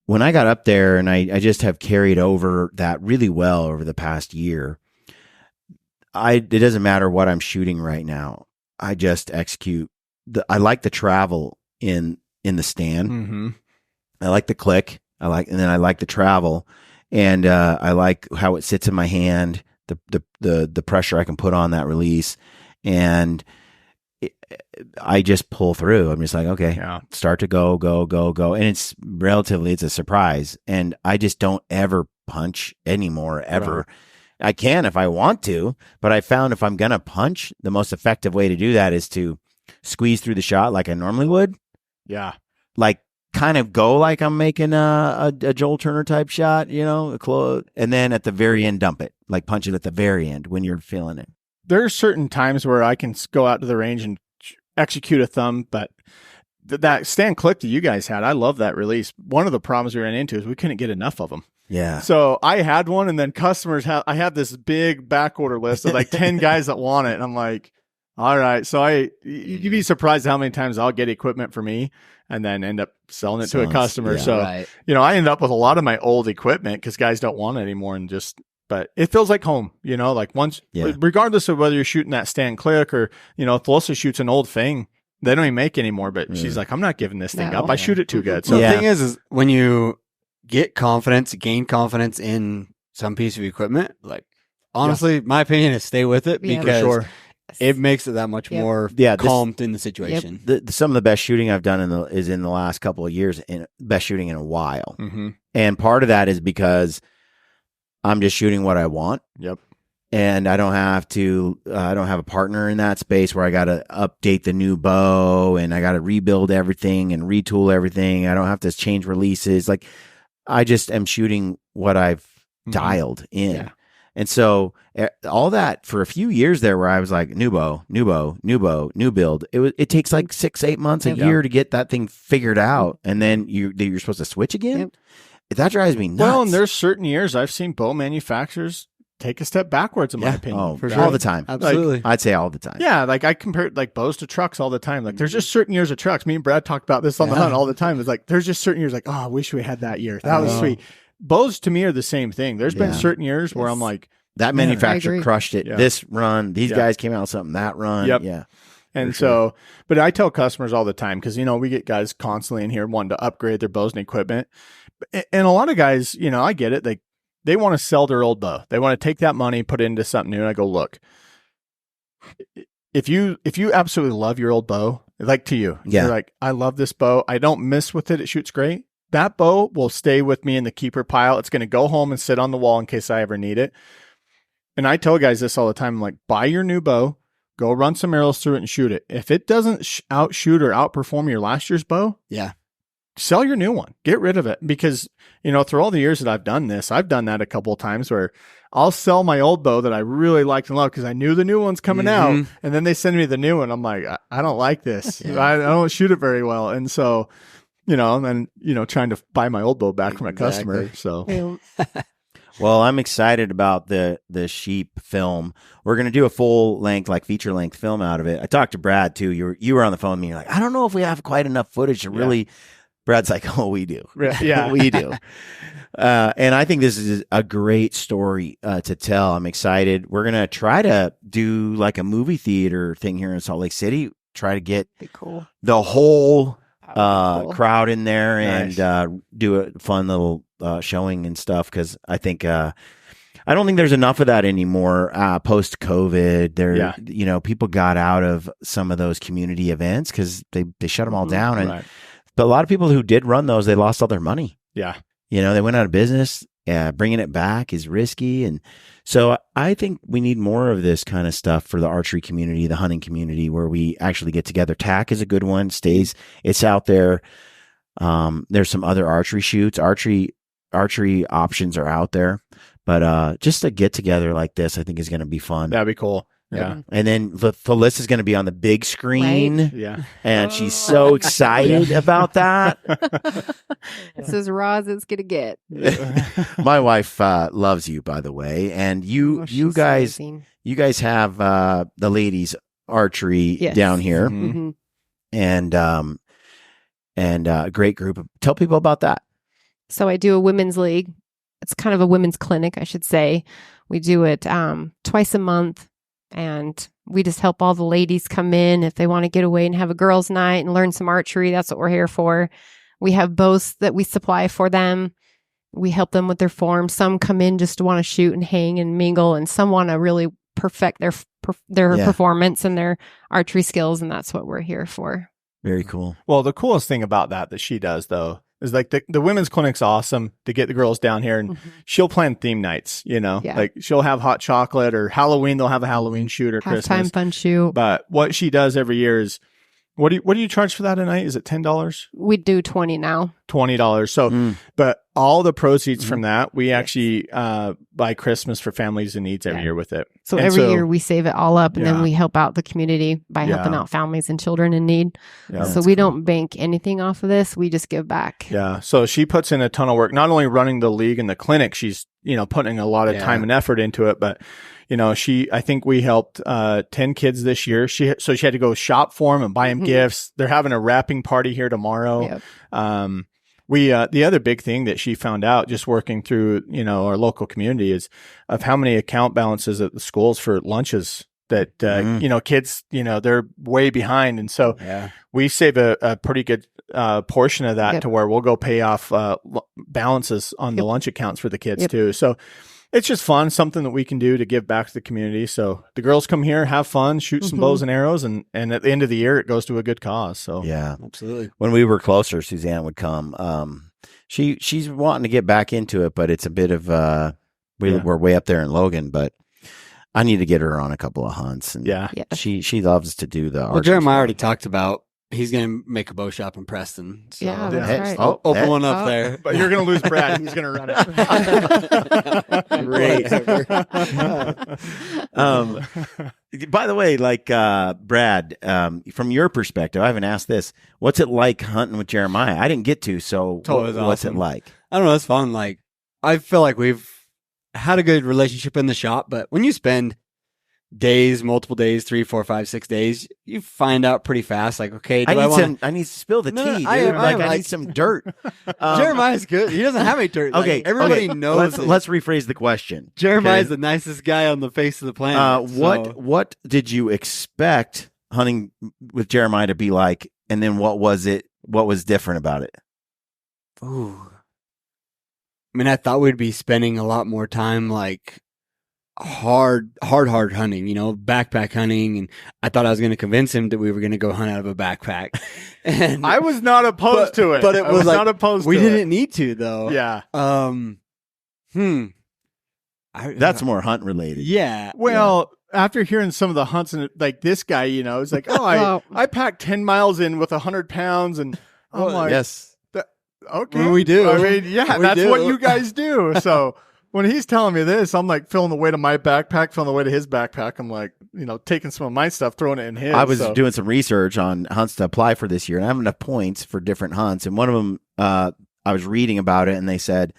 When I got up there, and I just have carried over that really well over the past year. It doesn't matter what I'm shooting right now. I just execute. I like the travel in the stand. Mm-hmm. I like the click. And then I like the travel. And I like how it sits in my hand, the pressure I can put on that release, and I just pull through. I'm just like, okay, start to go, and it's a surprise, and I just don't ever punch anymore ever. Right. I can if I want to, but I found if I'm gonna punch, the most effective way to do that is to squeeze through the shot like I normally would. Yeah, like. Kind of go like I'm making a Joel Turner type shot, you know, and then at the very end dump it, like punch it at the very end when you're feeling it. There are certain times where I can go out to the range and execute a thumb, but that stand click that you guys had, I love that release. One of the problems we ran into is we couldn't get enough of them. Yeah. So I had one, and then I had this big back order list of like 10 guys that want it, and I'm like, all right. So you'd be surprised how many times I'll get equipment for me and then end up selling it to a customer. You know, I end up with a lot of my old equipment because guys don't want it anymore, but it feels like home, you know, like regardless of whether you're shooting that stand click or, you know, Felissa shoots an old thing, they don't even make anymore, but she's like, I'm not giving this thing up. I shoot it too good. So the thing is when you gain confidence in some piece of equipment, like honestly, my opinion is stay with it because it makes it that much more calmed in the situation. Some of the best shooting I've done is in the last couple of years, and best shooting in a while. Mm-hmm. And part of that is because I'm just shooting what I want. Yep. And I don't have a partner in that space where I got to update the new bow and I got to rebuild everything and retool everything. I don't have to change releases. Like I just am shooting what I've dialed in. Yeah. And so all that for a few years there where I was like, new bow, new build. It takes like 6-8 months, a year to get that thing figured out. And then you're supposed to switch again. Yep. That drives me nuts. Well, and there's certain years I've seen bow manufacturers take a step backwards, in my opinion. Oh, for sure. All the time. Absolutely. Like, I'd say all the time. Yeah. Like I compare like bows to trucks all the time. Like there's just certain years of trucks. Me and Brad talked about this on the hunt all the time. It's like, there's just certain years like, oh, I wish we had that year. That was sweet. Bows to me are the same thing. There's been certain years where I'm like, that manufacturer crushed it. Yeah. This run, these guys came out with something that run. Yep. Yeah. And so, but I tell customers all the time, because, you know, we get guys constantly in here wanting to upgrade their bows and equipment. And a lot of guys, you know, I get it. They want to sell their old bow. They want to take that money, put it into something new. And I go, look, if you absolutely love your old bow, like to you, you're like, I love this bow. I don't miss with it. It shoots great. That bow will stay with me in the keeper pile. It's going to go home and sit on the wall in case I ever need it. And I tell guys this all the time. I'm like, buy your new bow, go run some arrows through it and shoot it. If it doesn't outshoot or outperform your last year's bow, sell your new one. Get rid of it. Because, you know, through all the years that I've done this, I've done that a couple of times where I'll sell my old bow that I really liked and loved because I knew the new one's coming out. And then they send me the new one. I'm like, I don't like this. I don't shoot it very well. And so, you know, and then, you know, trying to buy my old bow back from a customer. So. Well, I'm excited about the sheep film. We're going to do a full length, like feature length film out of it. I talked to Brad too. You were on the phone with me. You're like, I don't know if we have quite enough footage to really. Brad's like, oh, we do. Yeah, we do. And I think this is a great story to tell. I'm excited. We're going to try to do like a movie theater thing here in Salt Lake City. try to get Be cool. the whole That would be cool. crowd in there and Nice. do a fun little showing and stuff. Because I think I don't think there's enough of that anymore post COVID. There, people got out of some of those community events because they shut them all down. And Right. but a lot of people who did run those, they lost all their money. Yeah. They went out of business. Bringing it back is risky. And so I think we need more of this kind of stuff for the archery community, the hunting community, where we actually get together. TAC is a good one. It's out there. There's some other archery shoots. Archery options are out there. But just a get together like this, I think is going to be fun. That'd be cool. Yeah. And then Felissa's going to be on the big screen. Right. Yeah. And she's so excited about that. It's as raw as it's gonna get. My wife loves you, by the way, and you She's guys amazing. have the ladies archery Yes. down here, Mhm. Mhm. and a great group. Tell people about that. So I do a women's league. It's kind of a women's clinic, I should say. We do it twice a month, and we just help all the ladies come in if they want to get away and have a girls' night and learn some archery. That's what we're here for. We have bows that we supply for them. We help them with their form. Some come in just to want to shoot and hang and mingle, and some want to really perfect their Yeah. performance and their archery skills, and that's what we're here for. Very cool. Well, the coolest thing about that she does, though, is like the women's clinic's awesome to get the girls down here, and she'll plan theme nights, Yeah. like she'll have hot chocolate, or Halloween, they'll have a Halloween shoot, or Halftime Christmas. fun shoot. But what she does every year is, what do you charge for that a night? Is it $10? We do 20 now. $20. So, Mm. but all the proceeds from that, we actually buy Christmas for families in needs every Yeah. year with it. So And every year we save it all up, and Yeah. then we help out the community by helping Yeah. out families and children in need. Yeah. So we don't bank anything off of this. We just give back. Yeah. So she puts in a ton of work, not only running the league and the clinic, she's, putting a lot of time and effort into it, but I think we helped 10 kids this year. She had to go shop for them and buy them gifts. They're having a wrapping party here tomorrow. Yep. The other big thing that she found out just working through, our local community is of how many account balances at the schools for lunches that, kids, they're way behind. And so we save a pretty good portion of that to where we'll go pay off balances on the lunch accounts for the kids too. So it's just fun, something that we can do to give back to the community. So the girls come here, have fun, shoot some bows and arrows, and at the end of the year, it goes to a good cause. So Yeah, Absolutely. when we were closer, Suzanne would come. She's wanting to get back into it, but it's a bit of we're way up there in Logan, but I need to get her on a couple of hunts. And yeah. she loves to do the. Well, archery Jeremiah stuff. already talked about he's going to make a bow shop in Preston. So Yeah, that's Hey, right. oh, open hey. one up Oh. there. But you're going to lose Brad. He's going to run Great. By the way, Brad, from your perspective, I haven't asked this. What's it like hunting with Jeremiah? I didn't get to, so Oh, it was what's it awesome. like? I don't know. It's fun. Like, I feel like we've had a good relationship in the shop, but when you spend days, multiple days, 3, 4, 5, 6 days, you find out pretty fast. Like, okay, do I need to spill the No, no, tea, I dude. am- I am I like- need some dirt. Jeremiah's good. He doesn't have any dirt. Like, Okay, everybody okay. knows. Let's rephrase the question. Jeremiah's okay? the nicest guy on the face of the planet. What did you expect hunting with Jeremiah to be like, and then what was it? What was different about it? Ooh. I mean, I thought we'd be spending a lot more time like hard hunting, backpack hunting. And I thought I was going to convince him that we were going to go hunt out of a backpack. And I was not opposed to it. But it I was like, not opposed we to didn't need to though. it. Yeah. That's more hunt related. Yeah. Well, after hearing some of the hunts, and like this guy, it's like, I packed 10 miles in with 100 pounds, and I'm like, Yes. okay, Well, we do. I mean, yeah, We that's do. what you guys do. So when he's telling me this, I'm like feeling the weight of my backpack, feeling the weight of his backpack. I'm like, taking some of my stuff, throwing it in his. I was so. doing some research on hunts to apply for this year, and I have enough points for different hunts. And one of them, I was reading about it, and they said,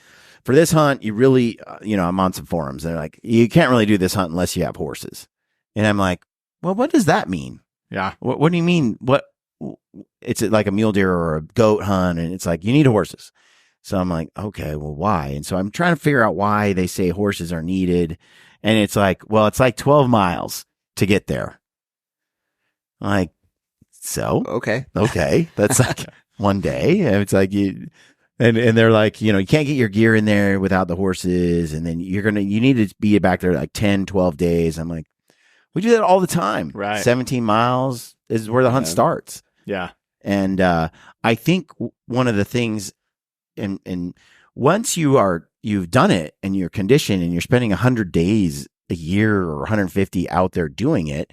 for this hunt, you really, I'm on some forums. They're like, you can't really do this hunt unless you have horses. And I'm like, well, what does that mean? Yeah. What do you mean? What? It's like a mule deer or a goat hunt, and it's like you need horses. So I'm like, okay, well, why? And so I'm trying to figure out why they say horses are needed, and it's like, well, it's like 12 miles to get there. Like, so Okay. that's like one day. And it's like and they're like, you can't get your gear in there without the horses. And then you need to be back there like 10, 12 days. I'm like, we do that all the time. Right. 17 miles is where the hunt starts. Yeah. And I think one of the things, and once you've done it and you're conditioned and you're spending 100 days a year or 150 out there doing it,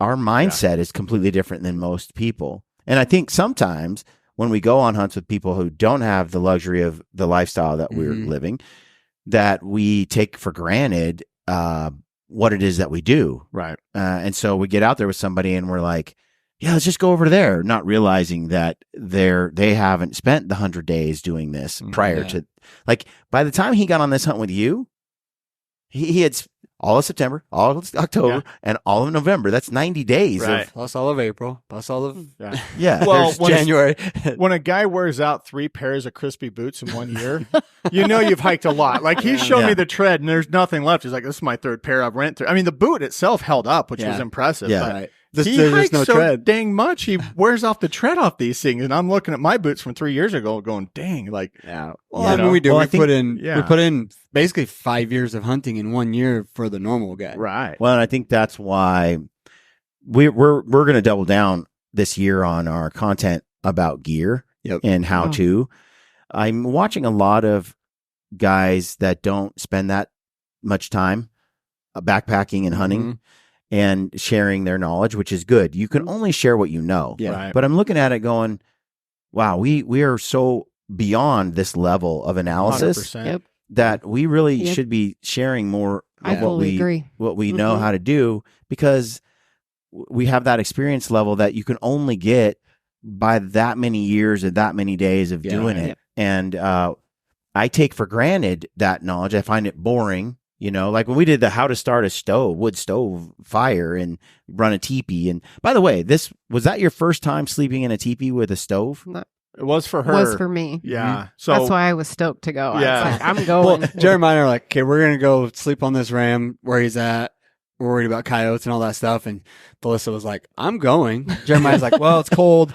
our mindset is completely different than most people. And I think sometimes when we go on hunts with people who don't have the luxury of the lifestyle that we're living, that we take for granted what it is that we do. Right. And so we get out there with somebody and we're like, yeah, let's just go over there, not realizing that they haven't spent the 100 days doing this prior to, like, by the time he got on this hunt with you, he had all of September, all of October, and all of November. That's 90 days. Right. Plus all of April, plus all of Yeah. Well, January. When a guy wears out 3 pairs of crispy boots in 1 year, you've hiked a lot. Like, he showed me the tread and there's nothing left. He's like, this is my 3rd pair I've ran through. I mean, the boot itself held up, which was impressive. Yeah. But Right. he There's hikes no so tread. dang much. He wears off the tread off these things. And I'm looking at my boots from 3 years ago going, dang, like, Yeah. Well, Well, I mean, we do. Well, I we think- put in basically 5 years of hunting in 1 year for the normal guy. right. Well, and I think that's why we're going to double down this year on our content about gear and how to. I'm watching a lot of guys that don't spend that much time backpacking and hunting and sharing their knowledge, which is good. You can only share what you know. Yeah. Right. But I'm looking at it going, wow, we are so beyond this level of analysis 100%. Yep. that we really Yep. should be sharing more I of what fully we agree. what we know how to do, because we have that experience level that you can only get by that many years and that many days of doing it. Yep. And I take for granted that knowledge. I find it boring. Like when we did the how to start a wood stove fire and run a teepee. And by the way, was that your first time sleeping in a teepee with a stove? It was for her. Was for me. Yeah. So That's why I was stoked to go. Yeah. I was like, I'm going. Well, Jeremiah and I are like, okay, we're going to go sleep on this ram where he's at. We're worried about coyotes and all that stuff. And Felissa was like, I'm going. Jeremiah's like, well, it's cold.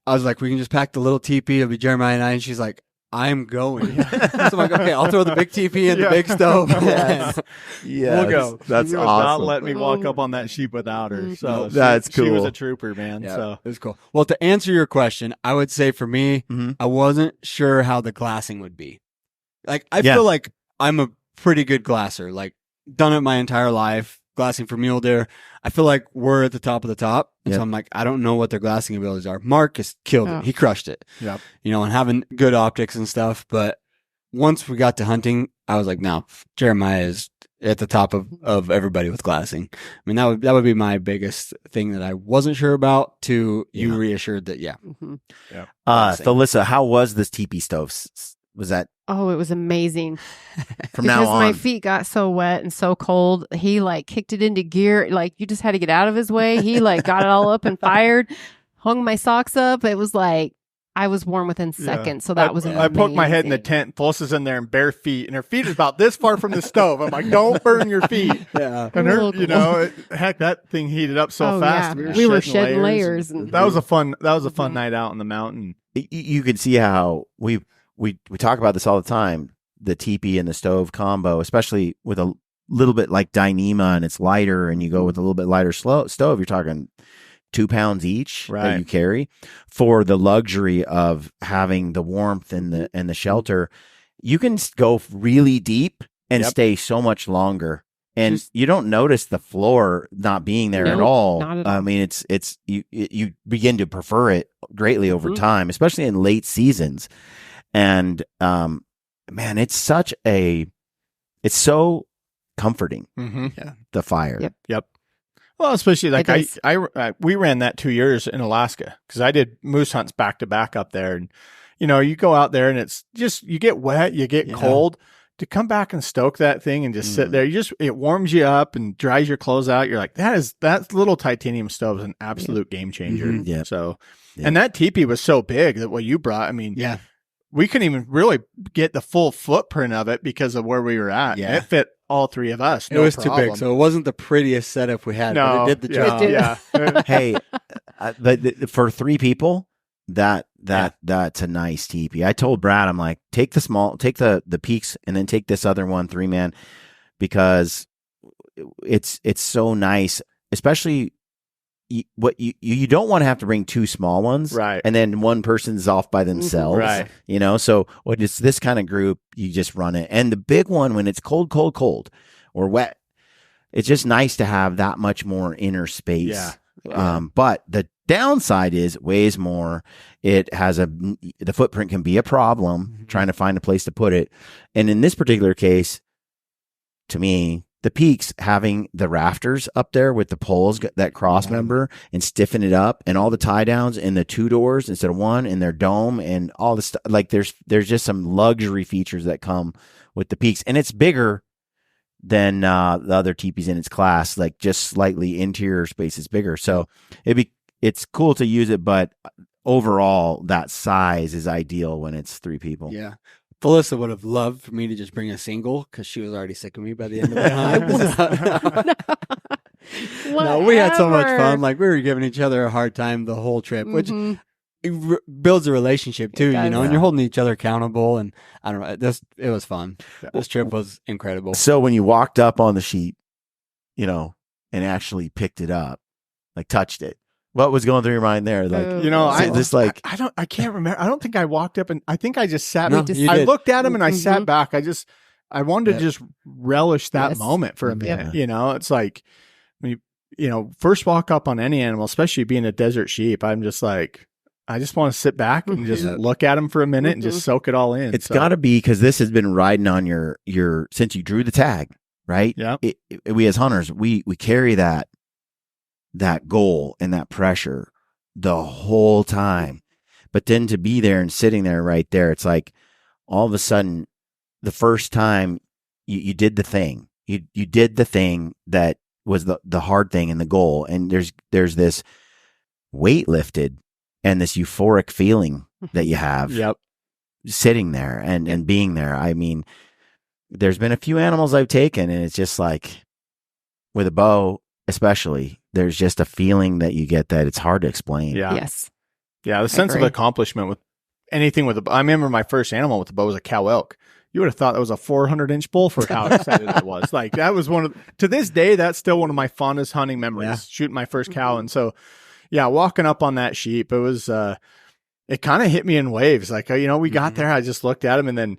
I was like, we can just pack the little teepee. It'll be Jeremiah and I. And she's like, I'm going. So I'm like, okay, I'll throw the big teepee in the big stove. Yes. we'll go. That's She was not awesome. letting me walk up on that sheep without her. So That's She was cool. a trooper, man. Yeah, So it was cool. Well, to answer your question, I would say for me, Mhm. I wasn't sure how the glassing would be. Like, I Yeah. feel like I'm a pretty good glasser. Like, done it my entire life, glassing for mule deer. I feel like we're at the top of the top. And Yep. so I'm like, I don't know what their glassing abilities are. Marcus killed Oh. it. He crushed it. Yep. And having good optics and stuff. But once we got to hunting, I was like, no, Jeremiah is at the top of everybody with glassing. I mean, that would be my biggest thing that I wasn't sure about, to you Yeah. reassured that, yeah. Mhm. Glassing. Thelissa, how was this teepee stove? Was that Oh, it was amazing. from Because now on? my feet got so wet and so cold, he like kicked it into gear. Like, you just had to get out of his way. He like got it all up and fired, hung my socks up. It was like, I was warm within seconds. So that was amazing. I poked my head in the tent. Felissa's in there in bare feet, and her feet is about this far from the stove. I'm like, don't burn your feet. Yeah. And Real her, cool. heck, that thing heated up so Oh, fast. yeah. We were shedding layers. and And, that was a fun Mhm. night out on the mountain. You can see how we talk about this all the time, the teepee and the stove combo, especially with a little bit like Dyneema and it's lighter, and you go with a little bit lighter stove, you're talking 2 pounds each that Right. you carry for the luxury of having the warmth and the shelter. You can go really deep and Yep. stay so much longer. And you don't notice the floor not being there at Nope, all. not at I all. mean, you begin to prefer it greatly over time, especially in late seasons. And man, it's so comforting. Mm-hmm. The fire. Yep. Yep. Well, especially like It is. we ran that 2 years in Alaska because I did moose hunts back to back up there, and you go out there and it's just you get wet, you get cold. To come back and stoke that thing and just sit there, it warms you up and dries your clothes out. You're like, that little titanium stove is an absolute game changer. Mhm. Yeah. So, Yeah. and that teepee was so big that what you brought, I mean, Yeah. we couldn't even really get the full footprint of it because of where we were at. Yeah. It fit all three of us. It was too big, so it wasn't the prettiest setup we had, No, but it did the job. Yeah. Hey, for 3 people, that's a nice teepee. I told Brad, I'm like, take the peaks, and then take this other one, 3-man, because it's so nice, especially you don't want to have to bring 2 small ones, right? And then one person's off by themselves, right? You know, so when it's this kind of group, you just run it. And the big one, when it's cold or wet, it's just nice to have that much more inner space. Yeah. But the downside is it weighs more. It has the footprint can be a problem trying to find a place to put it. And in this particular case, to me, the peaks having the rafters up there with the poles, that cross member, and stiffen it up, and all the tie downs and the 2 doors instead of 1, and their dome and all the stuff. Like there's just some luxury features that come with the peaks, and it's bigger than the other teepees in its class. Like just slightly interior space is bigger, so it's cool to use it, but overall that size is ideal when it's 3 people. Yeah. Felissa would have loved for me to just bring a single because she was already sick of me by the end of the hunt. No, we had so much fun. Like we were giving each other a hard time the whole trip, which builds a relationship too, you know, and you're holding each other accountable. And I don't know, it was fun. This trip was incredible. So when you walked up on the sheep, you know, and actually picked it up, like touched it, what was going through your mind there? Like, you know, I can't remember. I don't think I walked up, and I think I just sat. No, I looked at him and I sat back. I wanted to just relish that moment for a minute. You know, it's like when you first walk up on any animal, especially being a desert sheep. I'm just like, I just want to sit back and just look at him for a minute and just soak it all in. It's got to be because this has been riding on your since you drew the tag, right? Yeah. We as hunters, we carry that goal and that pressure the whole time. But then to be there and sitting there right there, it's like all of a sudden the first time you did the thing. You did the thing that was the hard thing and the goal. And there's this weight lifted and this euphoric feeling that you have sitting there and being there. I mean, there's been a few animals I've taken, and it's just like with a bow, especially, there's just a feeling that you get that it's hard to explain. Yeah. Yes. Yeah. The sense of accomplishment with anything with I remember my first animal with the bow was a cow elk. You would have thought that was a 400-inch bull for how excited I was. Like that was to this day, that's still one of my fondest hunting memories, shooting my first cow. And so, yeah, walking up on that sheep, it was, it kind of hit me in waves. Like, we got there, I just looked at him, and then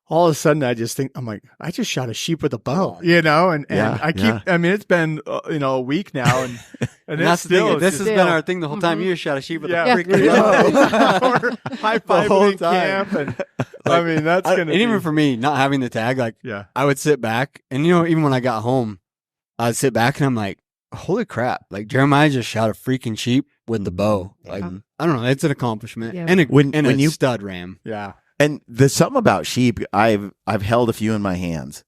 all of a sudden I just think, I'm like, I just shot a sheep with a bow, and I keep, I mean, it's been, a week now, and that's still, the thing. This has been our thing the whole time. You just shot a sheep with a freaking bow. High five in camp. And I mean, that's going to And even for me, not having the tag, like, I would sit back, and, even when I got home, I'd sit back and I'm like, holy crap. Like, Jeremiah just shot a freaking sheep with the bow. Like, I don't know. It's an accomplishment. Yeah. And a stud ram. Yeah. And there's something about sheep. I've held a few in my hands,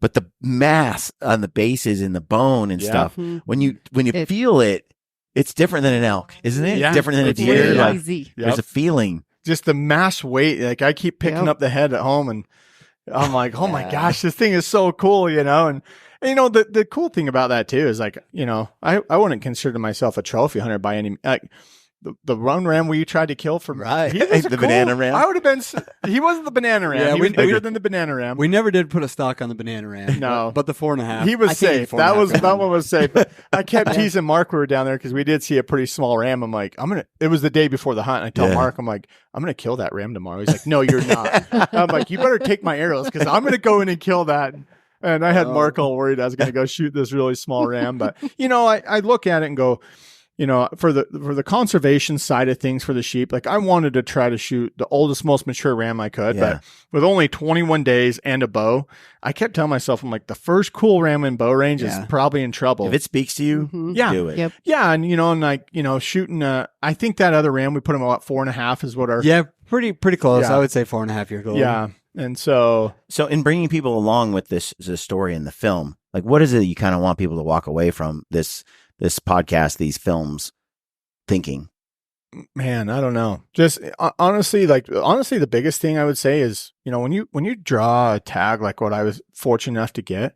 but the mass on the bases and the bone and stuff, when you feel it, it's different than an elk, isn't it? Yeah. It's different than a deer. Like, there's a feeling. Just the mass weight. Like I keep picking up the head at home, and I'm like, oh my gosh, this thing is so cool, And the cool thing about that too is like, I wouldn't consider myself a trophy hunter by any, like the run ram we tried to kill from banana ram. I would have been, he wasn't the banana ram. Yeah, he was bigger than the banana ram. We never did put a stock on the banana ram. No. But the 4.5. He was safe. That one was safe. But I kept teasing Mark when we were down there because we did see a pretty small ram. I'm like, it was the day before the hunt. And I told Mark, I'm like, I'm going to kill that ram tomorrow. He's like, no, you're not. I'm like, you better take my arrows because I'm going to go in and kill that. And I had Mark all worried I was going to go shoot this really small ram. But, I look at it and go, for the conservation side of things for the sheep, like I wanted to try to shoot the oldest, most mature ram I could. But with only 21 days and a bow, I kept telling myself, I'm like, the first cool ram in bow range is probably in trouble. If it speaks to you, do it. Yep. Yeah. And, and like, shooting, I think that other ram, we put him about 4.5 is what our. Yeah, pretty close. I would say 4.5 years old. Yeah. And so in bringing people along with this story in the film, like what is it you kind of want people to walk away from this podcast, these films, thinking? Man, I don't know. Just honestly, the biggest thing I would say is, when you draw a tag like what I was fortunate enough to get,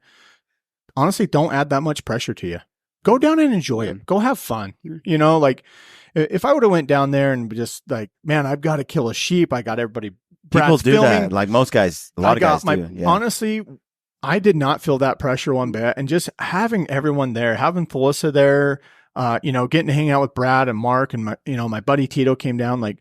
honestly, don't add that much pressure to you. Go down and enjoy it. Go have fun. Like if I would have went down there and just like, man, I've got to kill a sheep. I got everybody. People Brad's do filming. that. Like most guys, a lot of guys do. Yeah. Honestly, I did not feel that pressure one bit. And just having everyone there, having Felissa there, getting to hang out with Brad and Mark and my buddy Tito came down. Like,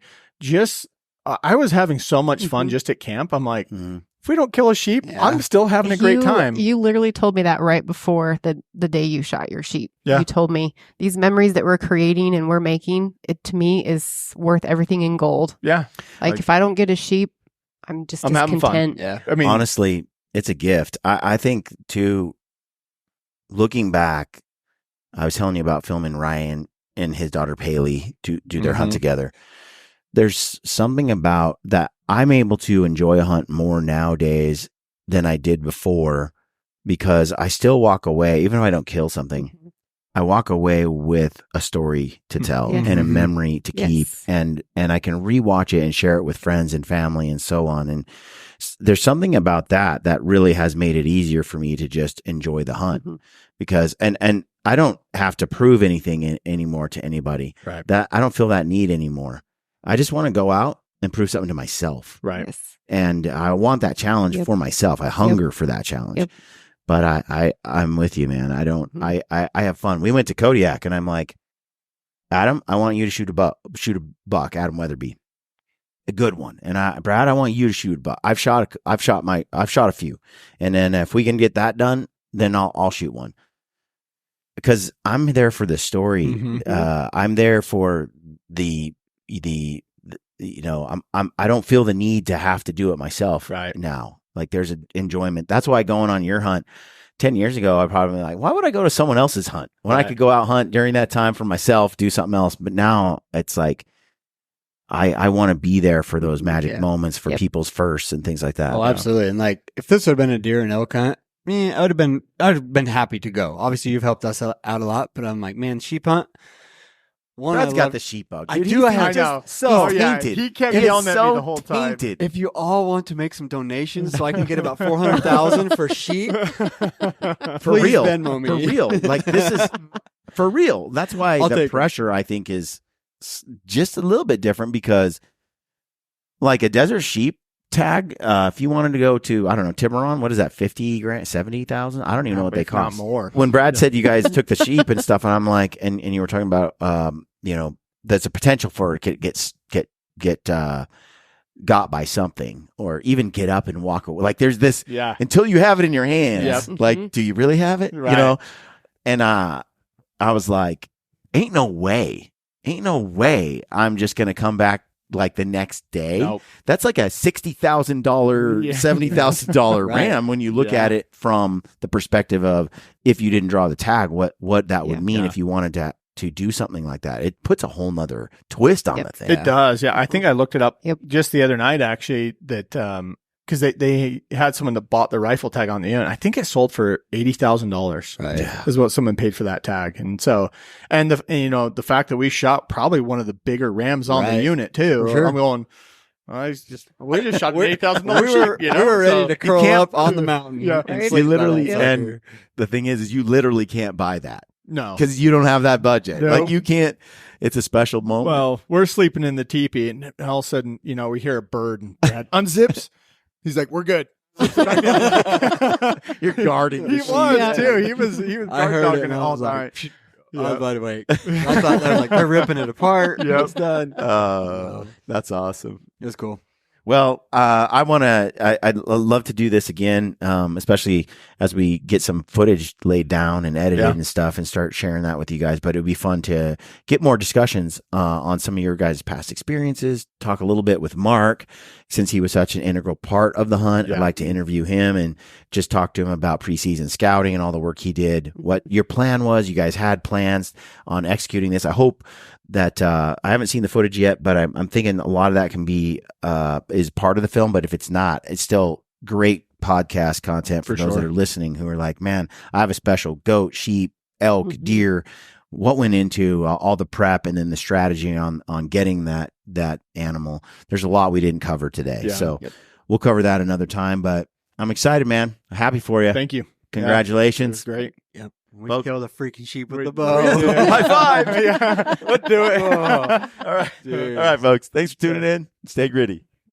I was having so much fun just at camp. I'm like, if we don't kill a sheep, I'm still having a great time. You literally told me that right before the day you shot your sheep. Yeah. You told me these memories that we're creating and we're making, it to me is worth everything in gold. Yeah. Like if I don't get a sheep, I'm having fun. content. Yeah. I mean, honestly, it's a gift. I think too, looking back, I was telling you about filming Ryan and his daughter Paley do their hunt together. There's something about that. I'm able to enjoy a hunt more nowadays than I did before because I still walk away, even if I don't kill something, I walk away with a story to tell and a memory to keep, and I can rewatch it and share it with friends and family and so on. And there's something about that really has made it easier for me to just enjoy the hunt because, and I don't have to prove anything anymore to anybody. Right. That I don't feel that need anymore. I just want to go out and prove something to myself. Right. Yes. And I want that challenge for myself. I hunger for that challenge. Yep. But I'm with you, man. I don't, I have fun. We went to Kodiak and I'm like, Adam, I want you to shoot a buck, Adam Weatherby, a good one. And Brad, I want you to shoot a buck. I've shot a few. And then if we can get that done, then I'll shoot one because I'm there for the story. I'm there for the I don't feel the need to have to do it myself now. Like there's an enjoyment. That's why going on your hunt 10 years ago, I probably like, why would I go to someone else's hunt when I could go out hunt during that time for myself, do something else. But now it's like, I want to be there for those magic moments for people's firsts and things like that. Oh, absolutely. And like, if this would have been a deer and elk hunt, I would have been happy to go. Obviously you've helped us out a lot, but I'm like, man, sheep hunt. Brad's got the sheep bug. I do. I know. So tainted. He kept yelling at me the whole time. Tainted. If you all want to make some donations so I can get about 400,000 for sheep, for real, Venmo me. for real. Like this is for real. That's why the pressure I think is just a little bit different because, like a desert sheep tag, if you wanted to go to, I don't know, Tiburon, what is that, 50 grand, 70,000? I don't even know what they cost. Not more. When Brad said you guys took the sheep and stuff, and I'm like, and you were talking about, there's a potential for it to get got by something or even get up and walk away. Like there's this, until you have it in your hands, like, do you really have it? Right. And I was like, ain't no way I'm just going to come back like the next day. Nope. That's like a $60,000, $70,000 ram when you look at it from the perspective of if you didn't draw the tag, what that would mean if you wanted to do something like that. It puts a whole nother twist on the thing. It does. Yeah. I think I looked it up just the other night actually that, because they had someone that bought the rifle tag on the unit. I think it sold for $80,000. Right, is what someone paid for that tag. And so, and the fact that we shot probably one of the bigger rams on the unit too. Sure. I'm going, we just shot an $80,000 sheep. We were ready to curl up on the mountain. Yeah, and You sleep literally, by that and sucker. the thing is you literally can't buy that No, because you don't have that budget. No. Like you can't. It's a special moment. well, we're sleeping in the teepee, and all of a sudden, we hear a bird, and Brad unzips. He's like, "We're good." You're guarding. He the sheep. was too. He was I heard guard it and dogging I all was night. like, I was wide awake. I thought they were like, they're ripping it apart. It's done. That's awesome. It was cool. Well, I'd love to do this again, especially as we get some footage laid down and edited and stuff and start sharing that with you guys. But it would be fun to get more discussions on some of your guys' past experiences, talk a little bit with Mark, since he was such an integral part of the hunt. I'd like to interview him and just talk to him about preseason scouting and all the work he did, what your plan was. You guys had plans on executing this. I hope that I haven't seen the footage yet, but I'm thinking a lot of that can be is part of the film. But if it's not, it's still great podcast content for those that are listening who are like, man, I have a special goat, sheep, elk, deer. what went into all the prep and then the strategy on getting that animal. There's a lot we didn't cover today. Yeah. So we'll cover that another time, but I'm excited, man. Happy for you. Thank you. Congratulations. Yeah, it was great. Yep. We Folks- kill the freaking sheep with the bow. High five. Yeah. Let's do it. All right. Dude. All right, folks. Thanks for tuning in. Stay gritty.